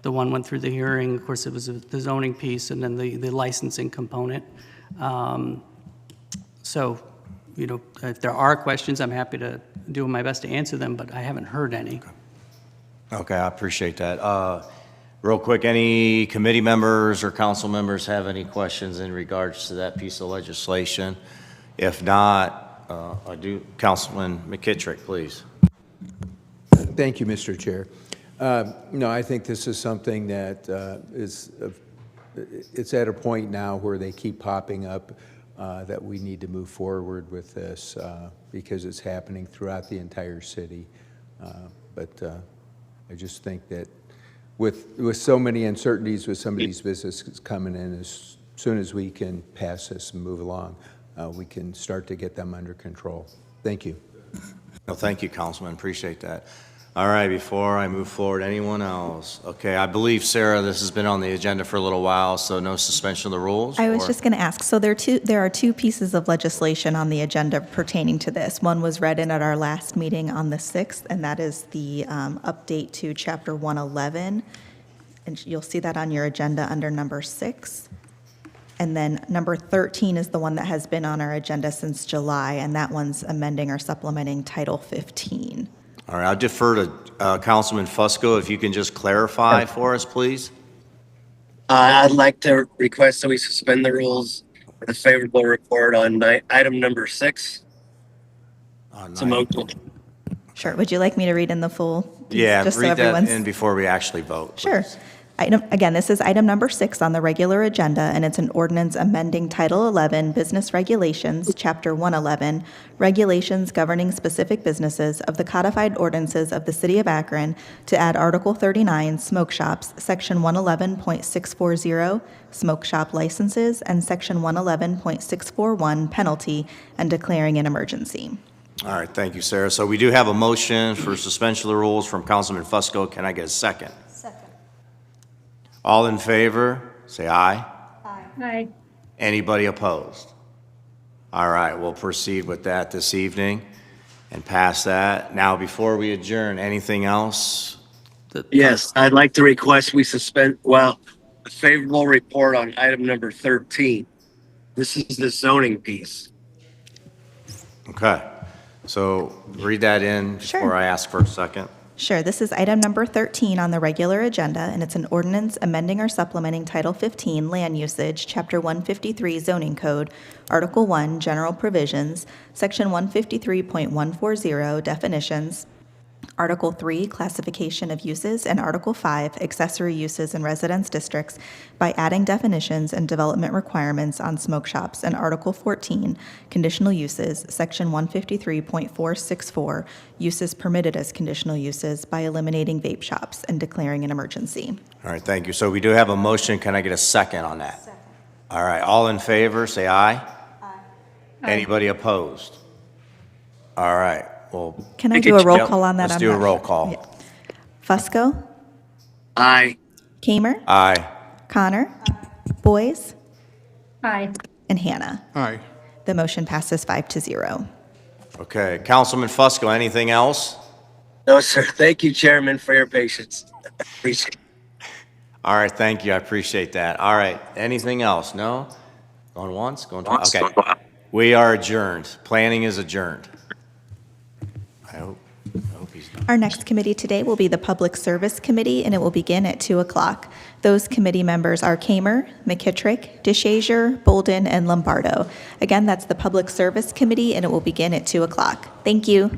The one went through the hearing. Of course, it was the zoning piece, and then the licensing component. So, if there are questions, I'm happy to do my best to answer them, but I haven't heard any. Okay, I appreciate that. Real quick, any committee members or council members have any questions in regards to that piece of legislation? If not, I do. Councilman McKittrick, please. Thank you, Mr. Chair. No, I think this is something that it's at a point now where they keep popping up. that we need to move forward with this because it's happening throughout the entire city. But I just think that with so many uncertainties with some of these businesses coming in, as soon as we can pass this and move along, we can start to get them under control. Thank you. No, thank you, Councilman. Appreciate that. All right, before I move forward, anyone else? Okay, I believe, Sarah, this has been on the agenda for a little while, so no suspension of the rules? I was or- just going to ask, so there are two pieces of legislation on the agenda pertaining to this. One was read in at our last meeting on the 6th, and that is the update to Chapter 111. And you'll see that on your agenda under number 6. And then number 13 is the one that has been on our agenda since July, and that one's amending or supplementing Title 15. All right, I'll defer to Councilman Fusco, if you can just clarify for us, please. I'd like to request that we suspend the rules with a favorable report on item number 6. So Sure, would you like me to read in the full piece? Yeah, just so read that everyone's- in before we actually vote. Sure. Again, this is item number 6 on the regular agenda, and it's an ordinance amending Title 11 Business Regulations, Chapter 111, Regulations Governing Specific Businesses of the Codified Ordinances of the City of Akron to add Article 39, Smoke Shops, Section 111.640, Smoke Shop Licenses, and Section 111.641, Penalty, and declaring an emergency. All right, thank you, Sarah. So we do have a motion for suspension of the rules from Councilman Fusco. Can I get a second? All in favor, say aye. Aye. Anybody opposed? All right, we'll proceed with that this evening and pass that. Now, before we adjourn, anything else? Yes, I'd like to request we suspend, a favorable report on item number 13. This is the zoning piece. Okay, so read that in before Sure. I ask for a second. Sure, this is item number 13 on the regular agenda, and it's an ordinance amending or supplementing Title 15 Land Usage, Chapter 153 Zoning Code, Article 1 General Provisions, Section 153.140 Definitions, Article 3 Classification of Uses, and Article 5 Accessory Uses in Residence Districts by adding definitions and development requirements on smoke shops, and Article 14 Conditional Uses, Section 153.464 Uses Permitted as Conditional Uses by eliminating vape shops and declaring an emergency. All right, thank you. So we do have a motion. Can I get a second on that? Second. All right, all in favor, say aye. Aye. Anybody opposed? All right, well. Can I do a roll call on that? Let's I'm do a not- roll call. Yeah. Fusco? Aye. Kamer? Aye. Connor? Boyes? Aye. And Hannah. Aye. The motion passes 5-0. Okay, Councilman Fusco, anything else? No, sir. Thank you, Chairman, for your patience. Appreciate it. All right, thank you. I appreciate that. All right, anything else? No? Going once, going twice? Okay. We are adjourned. Planning is adjourned. I hope he's done. Our next committee today will be the Public Service Committee, and it will begin at 2 o'clock. Those committee members are Kamer, McKittrick, DeShazier, Bolden, and Lombardo. Again, that's the Public Service Committee, and it will begin at 2 o'clock. Thank you.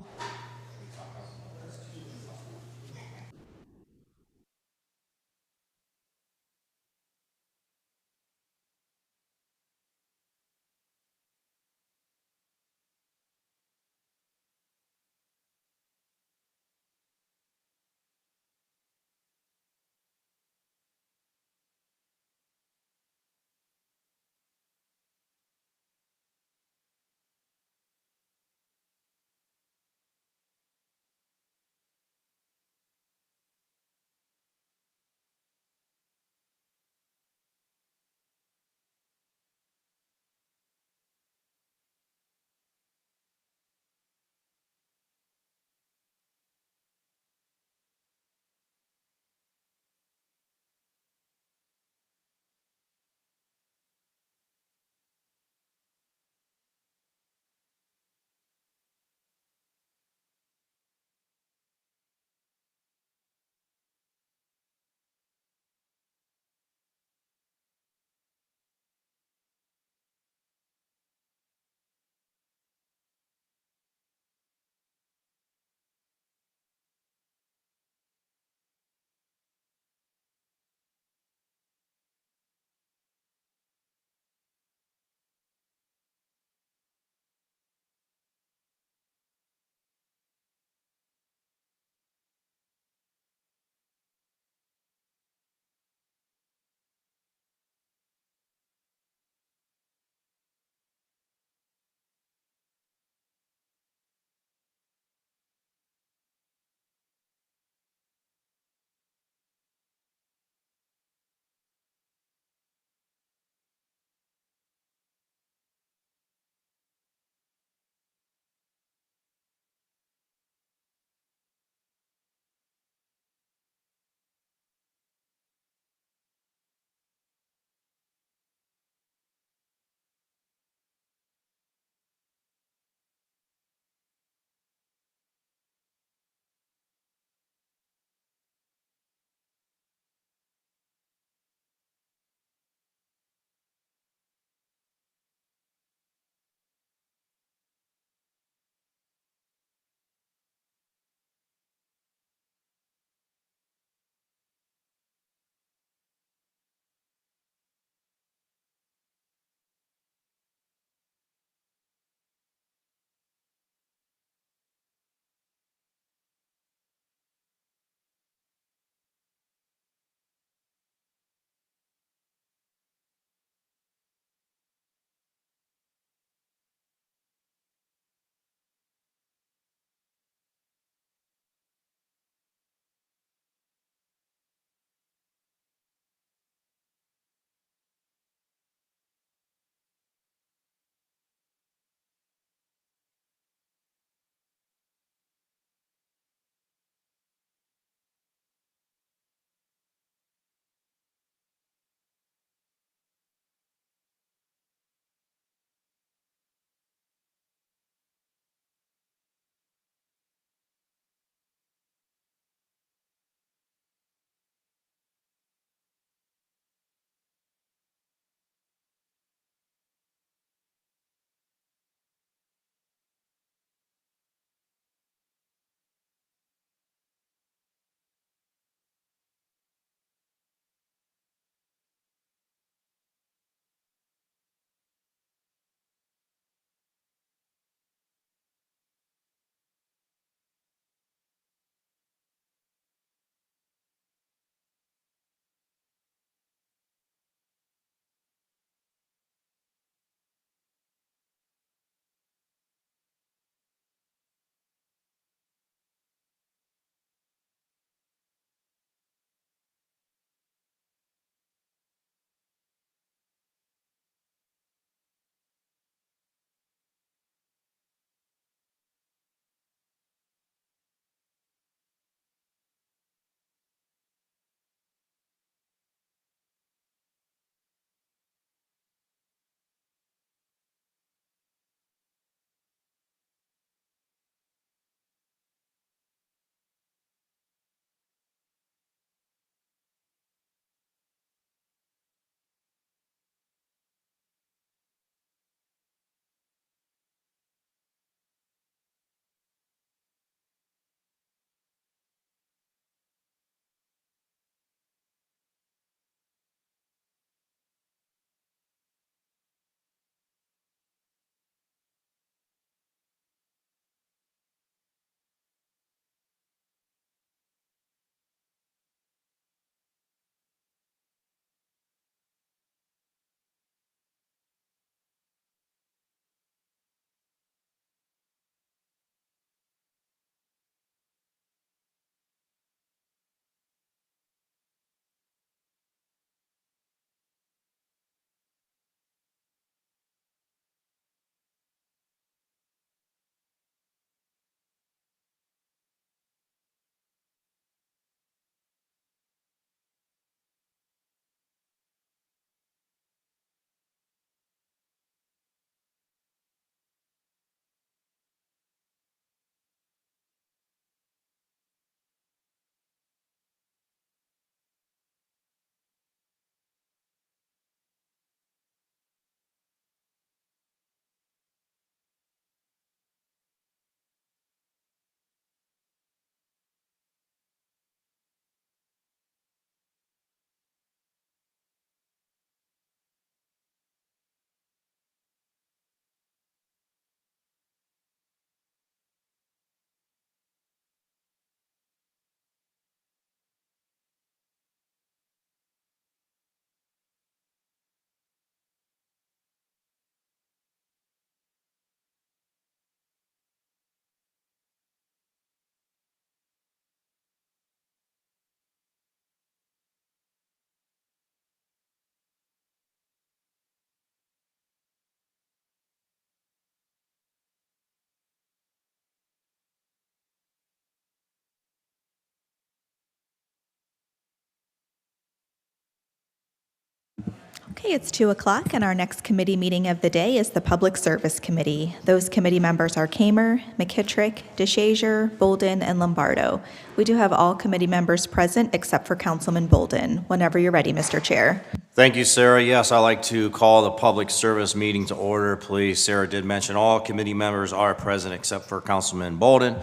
Okay, it's 2 o'clock, and our next committee meeting of the day is the Public Service Committee. Those committee members are Kamer, McKittrick, DeShazer, Bolden, and Lombardo. We do have all committee members present except for Councilman Bolden. Whenever you're ready, Mr. Chair. Thank you, Sarah. Yes, I'd like to call the public service meeting to order, please. Sarah did mention all committee members are present except for Councilman Bolden.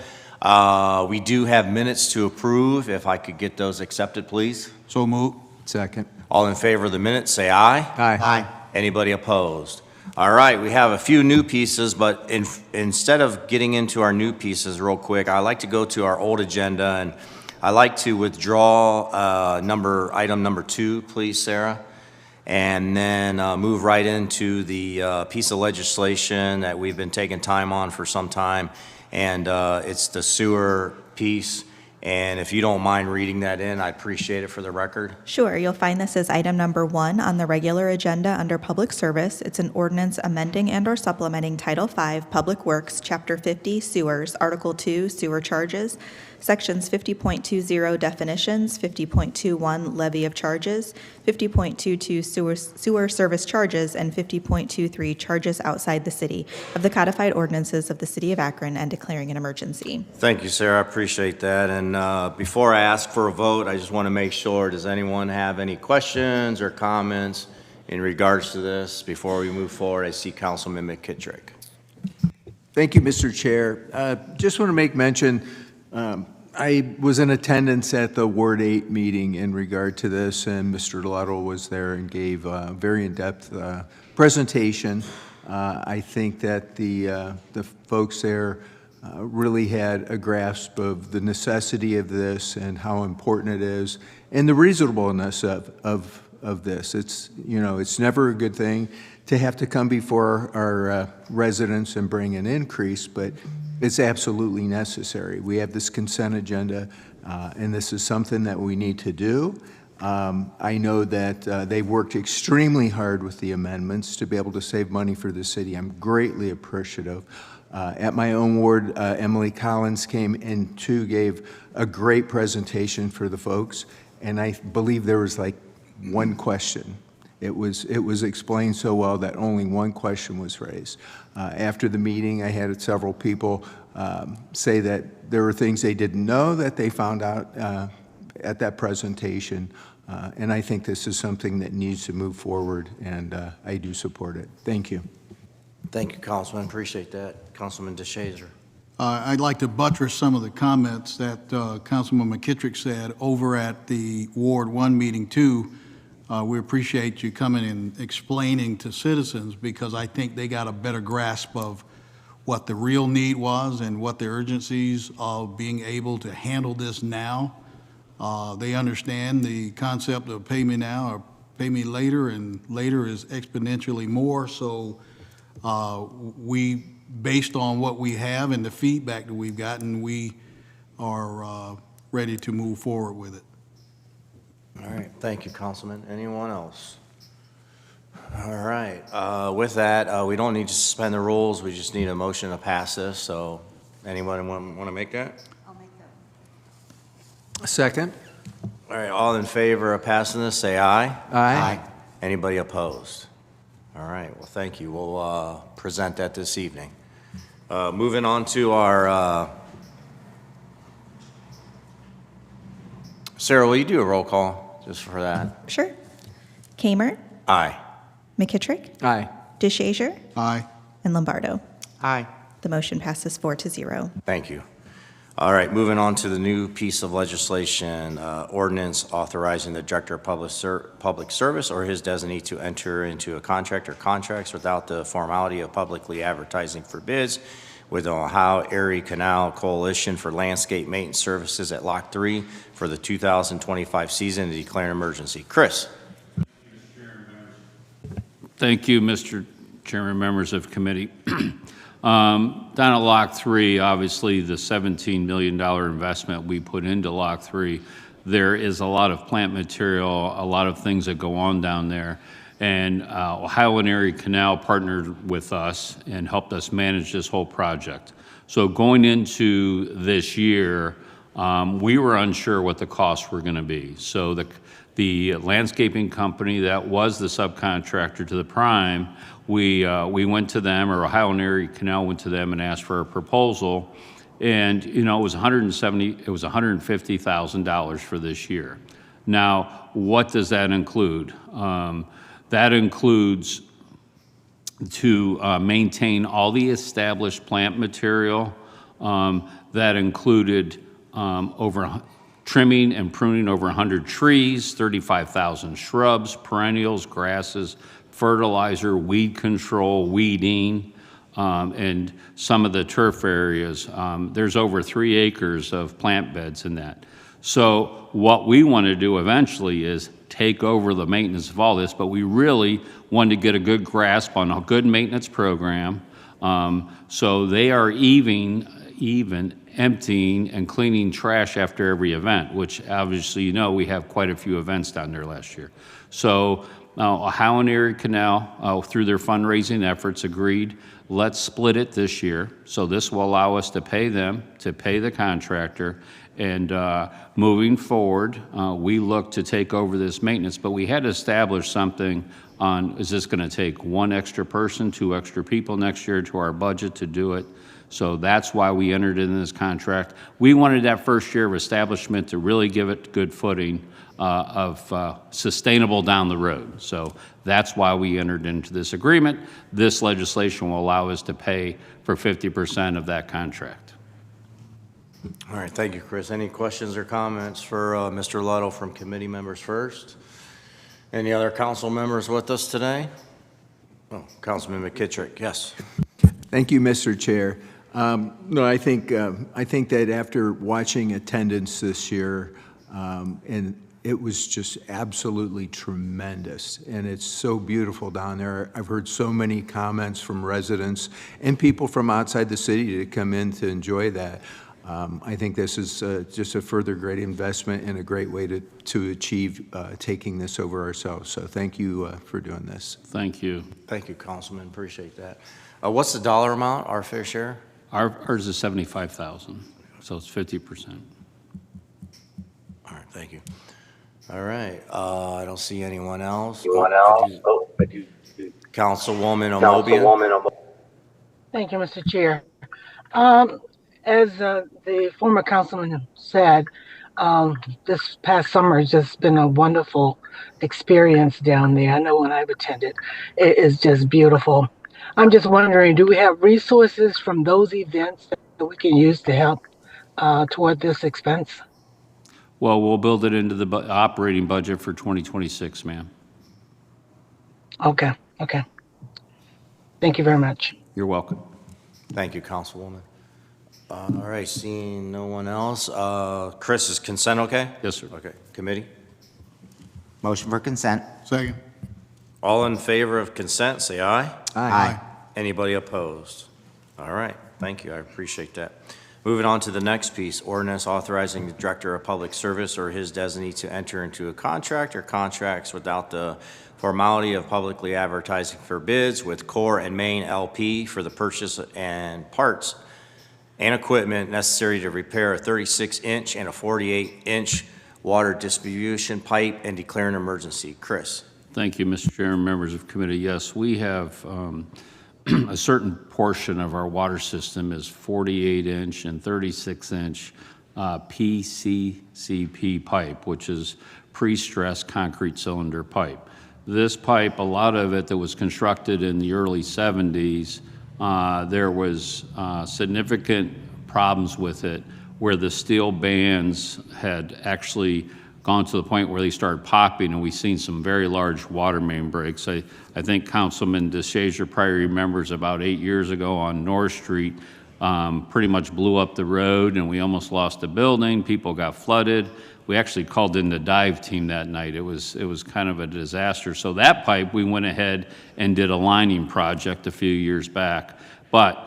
We do have minutes to approve. If I could get those accepted, please. So move. Second. All in favor of the minutes, say aye. Aye. Anybody opposed? All right, we have a few new pieces, but instead of getting into our new pieces real quick, I'd like to go to our old agenda, and I'd like to withdraw item number 2, please, Sarah, and then move right into the piece of legislation that we've been taking time on for some time, and it's the sewer piece. And if you don't mind reading that in, I'd appreciate it for the record. Sure, you'll find this as item number 1 on the regular agenda under Public Service. It's an ordinance amending and/or supplementing Title V, Public Works, Chapter 50, Sewers, Article 2, Sewer Charges, Sections 50.20 Definitions, 50.21 Levy of Charges, 50.22 Sewer Service Charges, and 50.23 Charges Outside the City of the Codified Ordinances of the City of Akron and declaring an emergency. Thank you, Sarah. I appreciate that. And before I ask for a vote, I just want to make sure, does anyone have any questions or comments in regards to this before we move forward? I see Councilman McKittrick. Thank you, Mr. Chair. Just want to make mention, I was in attendance at the Ward 8 meeting in regard to this, and Mr. Luttle was there and gave a very in-depth presentation. I think that the folks there really had a grasp of the necessity of this and how important it is, and the reasonableness of this. It's, you know, it's never a good thing to have to come before our residents and bring an increase, but it's absolutely necessary. We have this consent agenda, and this is something that we need to do. I know that they worked extremely hard with the amendments to be able to save money for the city. I'm greatly appreciative. At my own ward, Emily Collins came in too, gave a great presentation for the folks, and I believe there was like one question. It was explained so well that only one question was raised. After the meeting, I had several people say that there were things they didn't know that they found out at that presentation, and I think this is something that needs to move forward, and I do support it. Thank you. Thank you, Councilman. Appreciate that. Councilman DeShazer. I'd like to buttress some of the comments that Councilman McKittrick said over at the Ward 1 meeting too. We appreciate you coming and explaining to citizens, because I think they got a better grasp of what the real need was and what the urgencies of being able to handle this now. They understand the concept of pay me now or pay me later, and later is exponentially more. So we, based on what we have and the feedback that we've gotten, we are ready to move forward with it. All right, thank you, Councilman. Anyone else? All right, with that, we don't need to suspend the rules. We just need a motion to pass this. So anyone want to make that? I'll make that. Second. All right, all in favor of passing this, say aye. Aye. Anybody opposed? All right, well, thank you. We'll present that this evening. Moving on to our, Sarah, will you do a roll call just for that? Sure. Kamer, Aye. McKittrick, Aye. DeShazer, Aye. and Lombardo. Aye. The motion passes 4-0. Thank you. All right, moving on to the new piece of legislation, ordinance authorizing the Director of Public Service or his designee to enter into a contract or contracts without the formality of publicly advertising for bids with the Ohio Erie Canal Coalition for Landscape Maintenance Services at Lock 3 for the 2025 season and declare an emergency. Chris. Thank you, Mr. Chairman, members of committee. Down at Lock 3, obviously the $17 million investment we put into Lock 3, there is a lot of plant material, a lot of things that go on down there. And Ohio and Erie Canal partnered with us and helped us manage this whole project. So going into this year, We were unsure what the costs were going to be. So the landscaping company that was the subcontractor to the prime, we went to them, or Ohio and Erie Canal went to them and asked for a proposal. And, it was $150,000 for this year. Now, what does that include? That includes to maintain all the established plant material. That included trimming and pruning over 100 trees, 35,000 shrubs, perennials, grasses, fertilizer, weed control, weeding, and some of the turf areas. There's over 3 acres of plant beds in that. So what we want to do eventually is take over the maintenance of all this, but we really wanted to get a good grasp on a good maintenance program. So they are even emptying and cleaning trash after every event, which obviously we have quite a few events down there last year. So Ohio and Erie Canal, through their fundraising efforts, agreed, let's split it this year. So this will allow us to pay them, to pay the contractor, and moving forward, we look to take over this maintenance, but we had to establish something on, is this going to take 1 extra person, 2 extra people next year to our budget to do it? So that's why we entered into this contract. We wanted that first year of establishment to really give it good footing of sustainable down the road. So that's why we entered into this agreement. This legislation will allow us to pay for 50% of that contract. All right, thank you, Chris. Any questions or comments for Mr. Ludlow from committee members first? Any other council members with us today? Oh, Councilman McKittrick, yes. Thank you, Mr. Chair. No, I think that after watching attendance this year, and it was just absolutely tremendous, and it's so beautiful down there. I've heard so many comments from residents and people from outside the city to come in to enjoy that. I think this is just a further great investment and a great way to achieve taking this over ourselves. So thank you for doing this. Thank you. Thank you, Councilman. Appreciate that. What's the dollar amount, our fair share? Ours is $75,000, so it's 50%. All right, thank you. All right, I don't see anyone else. Councilwoman Omobian. Thank you, Mr. Chair. As the former councilman said, this past summer has just been a wonderful experience down there. I know when I've attended, it is just beautiful. I'm just wondering, do we have resources from those events that we can use to help toward this expense? Well, we'll build it into the operating budget for 2026, ma'am. Okay. Thank you very much. You're welcome. Thank you, Councilwoman. All right, seeing no one else. Chris, is consent okay? Yes, sir. Okay, committee? Motion for consent. Second. All in favor of consent, say aye. Aye. Anybody opposed? All right, thank you, I appreciate that. Moving on to the next piece, ordinance authorizing the Director of Public Service or his designee to enter into a contract or contracts without the formality of publicly advertising for bids with Core and Main LP for the purchase and parts and equipment necessary to repair a 36-inch and a 48-inch water distribution pipe and declare an emergency. Chris. Thank you, Mr. Chairman, members of committee. Yes, we have a certain portion of our water system is 48-inch and 36-inch PCCP pipe, which is pre-stressed concrete cylinder pipe. This pipe, a lot of it that was constructed in the early 70s, there was significant problems with it where the steel bands had actually gone to the point where they started popping, and we've seen some very large water main breaks. I think Councilman DeShazer probably remembers about 8 years ago on North Street, pretty much blew up the road, and we almost lost a building. People got flooded. We actually called in the dive team that night. It was kind of a disaster. So that pipe, we went ahead and did a lining project a few years back. But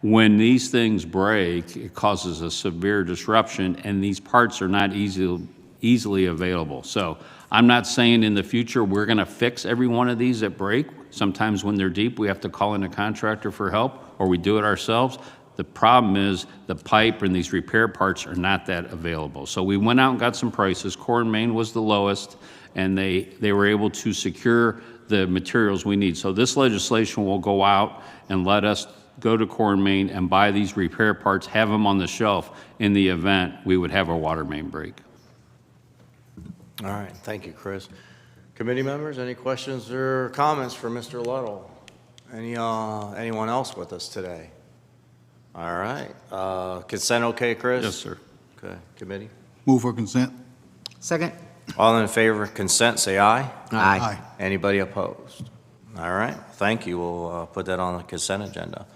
when these things break, it causes a severe disruption, and these parts are not easily available. So I'm not saying in the future we're going to fix every one of these that break. Sometimes when they're deep, we have to call in a contractor for help, or we do it ourselves. The problem is the pipe and these repair parts are not that available. So we went out and got some prices. Core and Main was the lowest, and they were able to secure the materials we need. So this legislation will go out and let us go to Core and Main and buy these repair parts, have them on the shelf in the event we would have a water main break. All right, thank you, Chris. Committee members, any questions or comments for Mr. Luddle? Anyone else with us today? All right, consent okay, Chris? Yes, sir. Okay, committee? Move for consent. Second. All in favor of consent, say aye. Aye. Anybody opposed? All right, thank you. We'll put that on the consent agenda.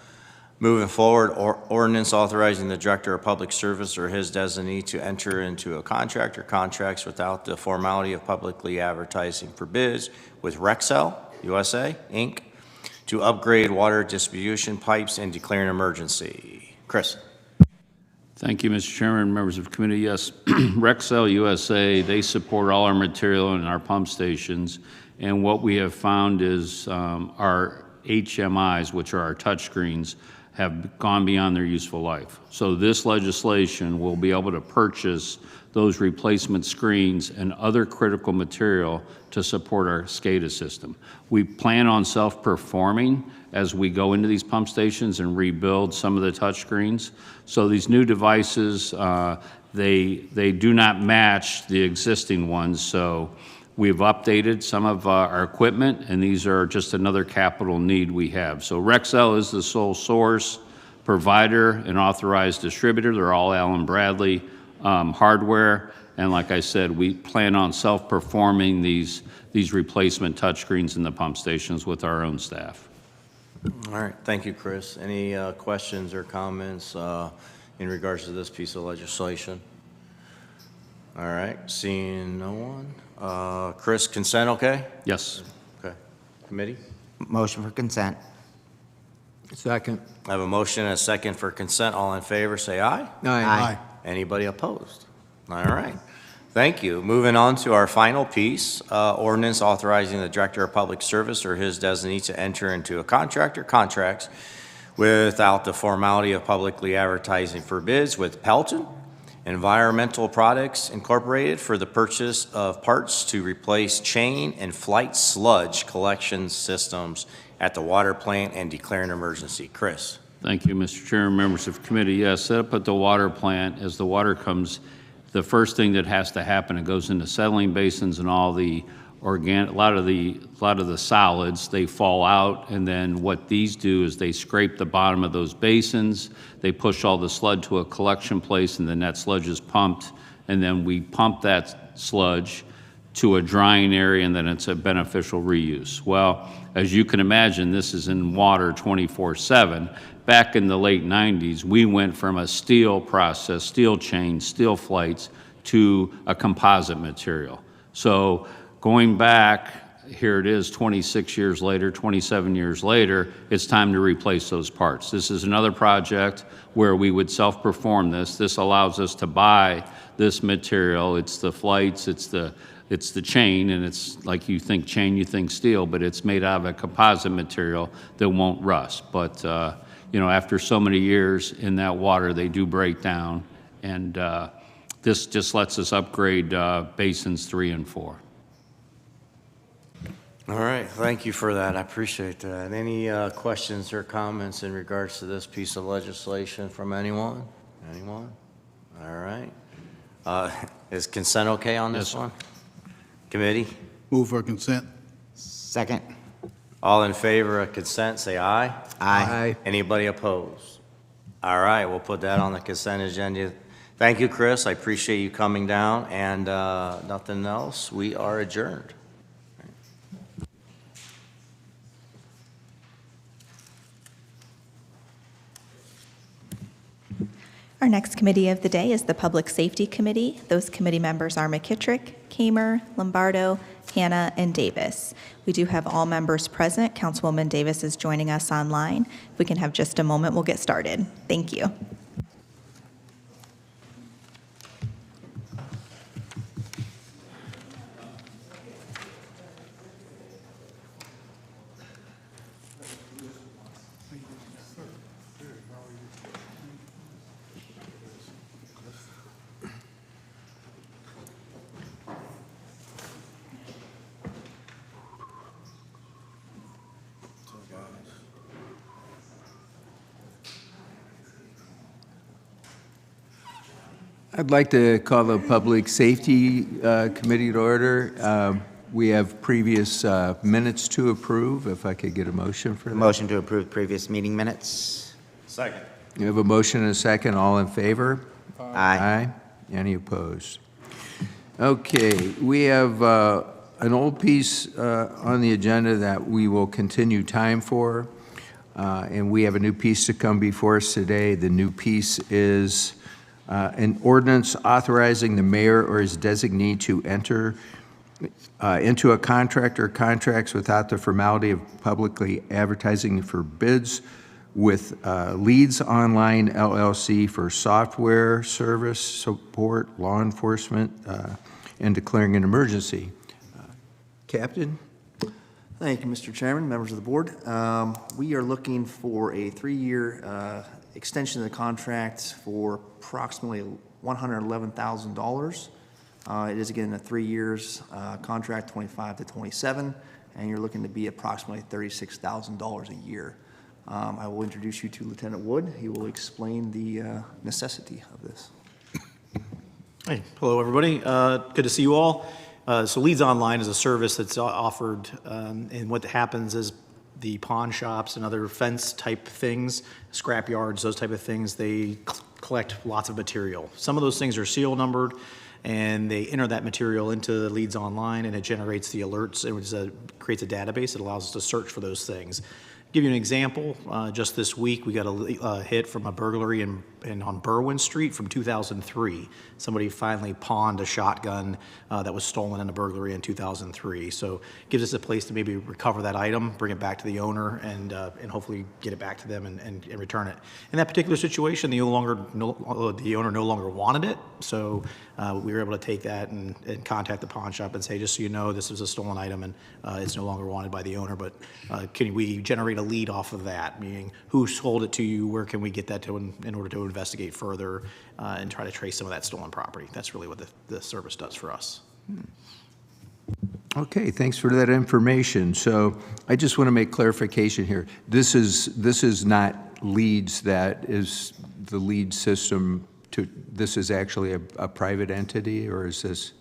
Moving forward, ordinance authorizing the Director of Public Service or his designee to enter into a contract or contracts without the formality of publicly advertising for bids with Rexel USA, Inc., to upgrade water distribution pipes and declare an emergency. Chris. Thank you, Mr. Chairman, members of the committee. Yes, Rexel USA, they support all our material in our pump stations. And what we have found is our HMIs, which are our touchscreens, have gone beyond their useful life. So this legislation will be able to purchase those replacement screens and other critical material to support our SCADA system. We plan on self-performing as we go into these pump stations and rebuild some of the touchscreens. So these new devices, they do not match the existing ones. So we've updated some of our equipment, and these are just another capital need we have. So Rexel is the sole source provider and authorized distributor. They're all Allen Bradley hardware. And like I said, we plan on self-performing these replacement touchscreens in the pump stations with our own staff. All right, thank you, Chris. Any questions or comments in regards to this piece of legislation? All right, seeing no one. Chris, consent okay? Yes. Okay. Committee? Motion for consent. Second. I have a motion and a second for consent. All in favor, say aye. Aye. Anybody opposed? All right. Thank you. Moving on to our final piece, ordinance authorizing the Director of Public Service or his designee to enter into a contract or contracts without the formality of publicly advertising for bids with Pelton Environmental Products Incorporated for the purchase of parts to replace chain and flight sludge collection systems at the water plant and declare an emergency. Chris. Thank you, Mr. Chairman, members of the committee. Yes, set up at the water plant, as the water comes, the first thing that has to happen, it goes into settling basins and all the organic, a lot of the solids, they fall out, and then what these do is they scrape the bottom of those basins, they push all the sludge to a collection place, and then that sludge is pumped, and then we pump that sludge to a drying area, and then it's a beneficial reuse. Well, as you can imagine, this is in water 24/7. Back in the late 90s, we went from a steel process, steel chain, steel flights, to a composite material. So going back, here it is 26 years later, 27 years later, it's time to replace those parts. This is another project where we would self-perform this. This allows us to buy this material. It's the flights, it's the chain, and it's like you think chain, you think steel, but it's made out of a composite material that won't rust. But you know, after so many years in that water, they do break down, and this just lets us upgrade basins 3 and 4. All right, thank you for that. I appreciate that. Any questions or comments in regards to this piece of legislation from anyone? Anyone? All right. Is consent okay on this one? Committee? Move for consent. Second. All in favor of consent, say aye. Aye. Anybody opposed? All right, we'll put that on the consent agenda. Thank you, Chris. I appreciate you coming down, and nothing else. We are adjourned. Our next committee of the day is the Public Safety Committee. Those committee members are McKittrick, Kamer, Lombardo, Hanna, and Davis. We do have all members present. Councilwoman Davis is joining us online. If we can have just a moment, we'll get started. Thank you. I'd like to call the Public Safety Committee to order. We have previous minutes to approve. If I could get a motion for that. Motion to approve previous meeting minutes. Second. You have a motion and a second. All in favor? Aye. Any opposed? Okay, we have an old piece on the agenda that we will continue time for, and we have a new piece to come before us today. The new piece is an ordinance authorizing the mayor or his designee to enter into a contract or contracts without the formality of publicly advertising for bids with Leads Online LLC for software service support, law enforcement, and declaring an emergency. Captain? Thank you, Mr. Chairman, members of the board. We are looking for a 3-year extension of the contract for approximately $111,000. It is, again, a 3 years contract, 25 to 27, and you're looking to be approximately $36,000 a year. I will introduce you to Lieutenant Wood. He will explain the necessity of this. Hey, hello, everybody. Good to see you all. So Leads Online is a service that's offered, and what happens is the pawn shops and other fence-type things, scrap yards, those type of things, they collect lots of material. Some of those things are serial numbered, and they enter that material into Leads Online, and it generates the alerts. It creates a database that allows us to search for those things. Give you an example. Just this week, we got a hit from a burglary on Berwyn Street from 2003. Somebody finally pawned a shotgun that was stolen in a burglary in 2003. So it gives us a place to maybe recover that item, bring it back to the owner, and hopefully get it back to them and return it. In that particular situation, the owner no longer wanted it. So we were able to take that and contact the pawn shop and say, just so you know, this is a stolen item and it's no longer wanted by the owner, but can we generate a lead off of that, meaning who sold it to you, where can we get that to in order to investigate further and try to trace some of that stolen property. That's really what the service does for us. Okay, thanks for that information. So I just want to make clarification here. This is not Leads that is the lead system to, this is actually a private entity, or is this?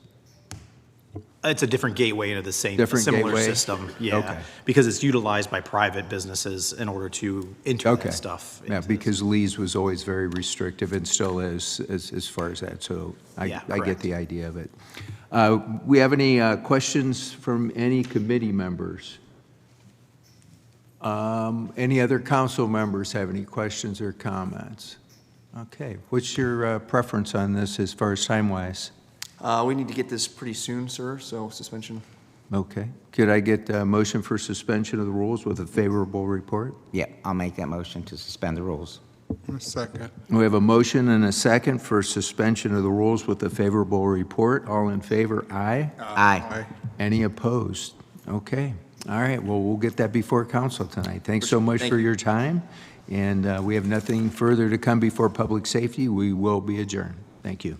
It's a different gateway into the similar gateway? system, yeah. Okay. Because it's utilized by private businesses in order to enter that stuff. Yeah, because Lee's was always very restrictive and still is as far as that. So I get the idea of it. We have any questions from any committee members? Any other council members have any questions or comments? Okay, what's your preference on this as far as time-wise? We need to get this pretty soon, sir, so suspension. Okay. Could I get a motion for suspension of the rules with a favorable report? Yeah, I'll make that motion to suspend the rules. A second. We have a motion and a second for suspension of the rules with a favorable report. All in favor, aye? Aye. Any opposed? Okay. All right, well, we'll get that before council tonight. Thanks so much for your time, and we have nothing further to come before public safety. We will be adjourned. Thank you.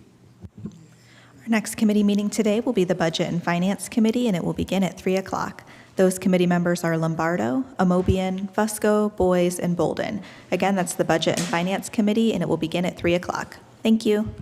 Our next committee meeting today will be the Budget and Finance Committee, and it will begin at 3 o'clock. Those committee members are Lombardo, Amobian, Fusco, Boyes, and Bolden. Again, that's the Budget and Finance Committee, and it will begin at 3 o'clock. Thank you.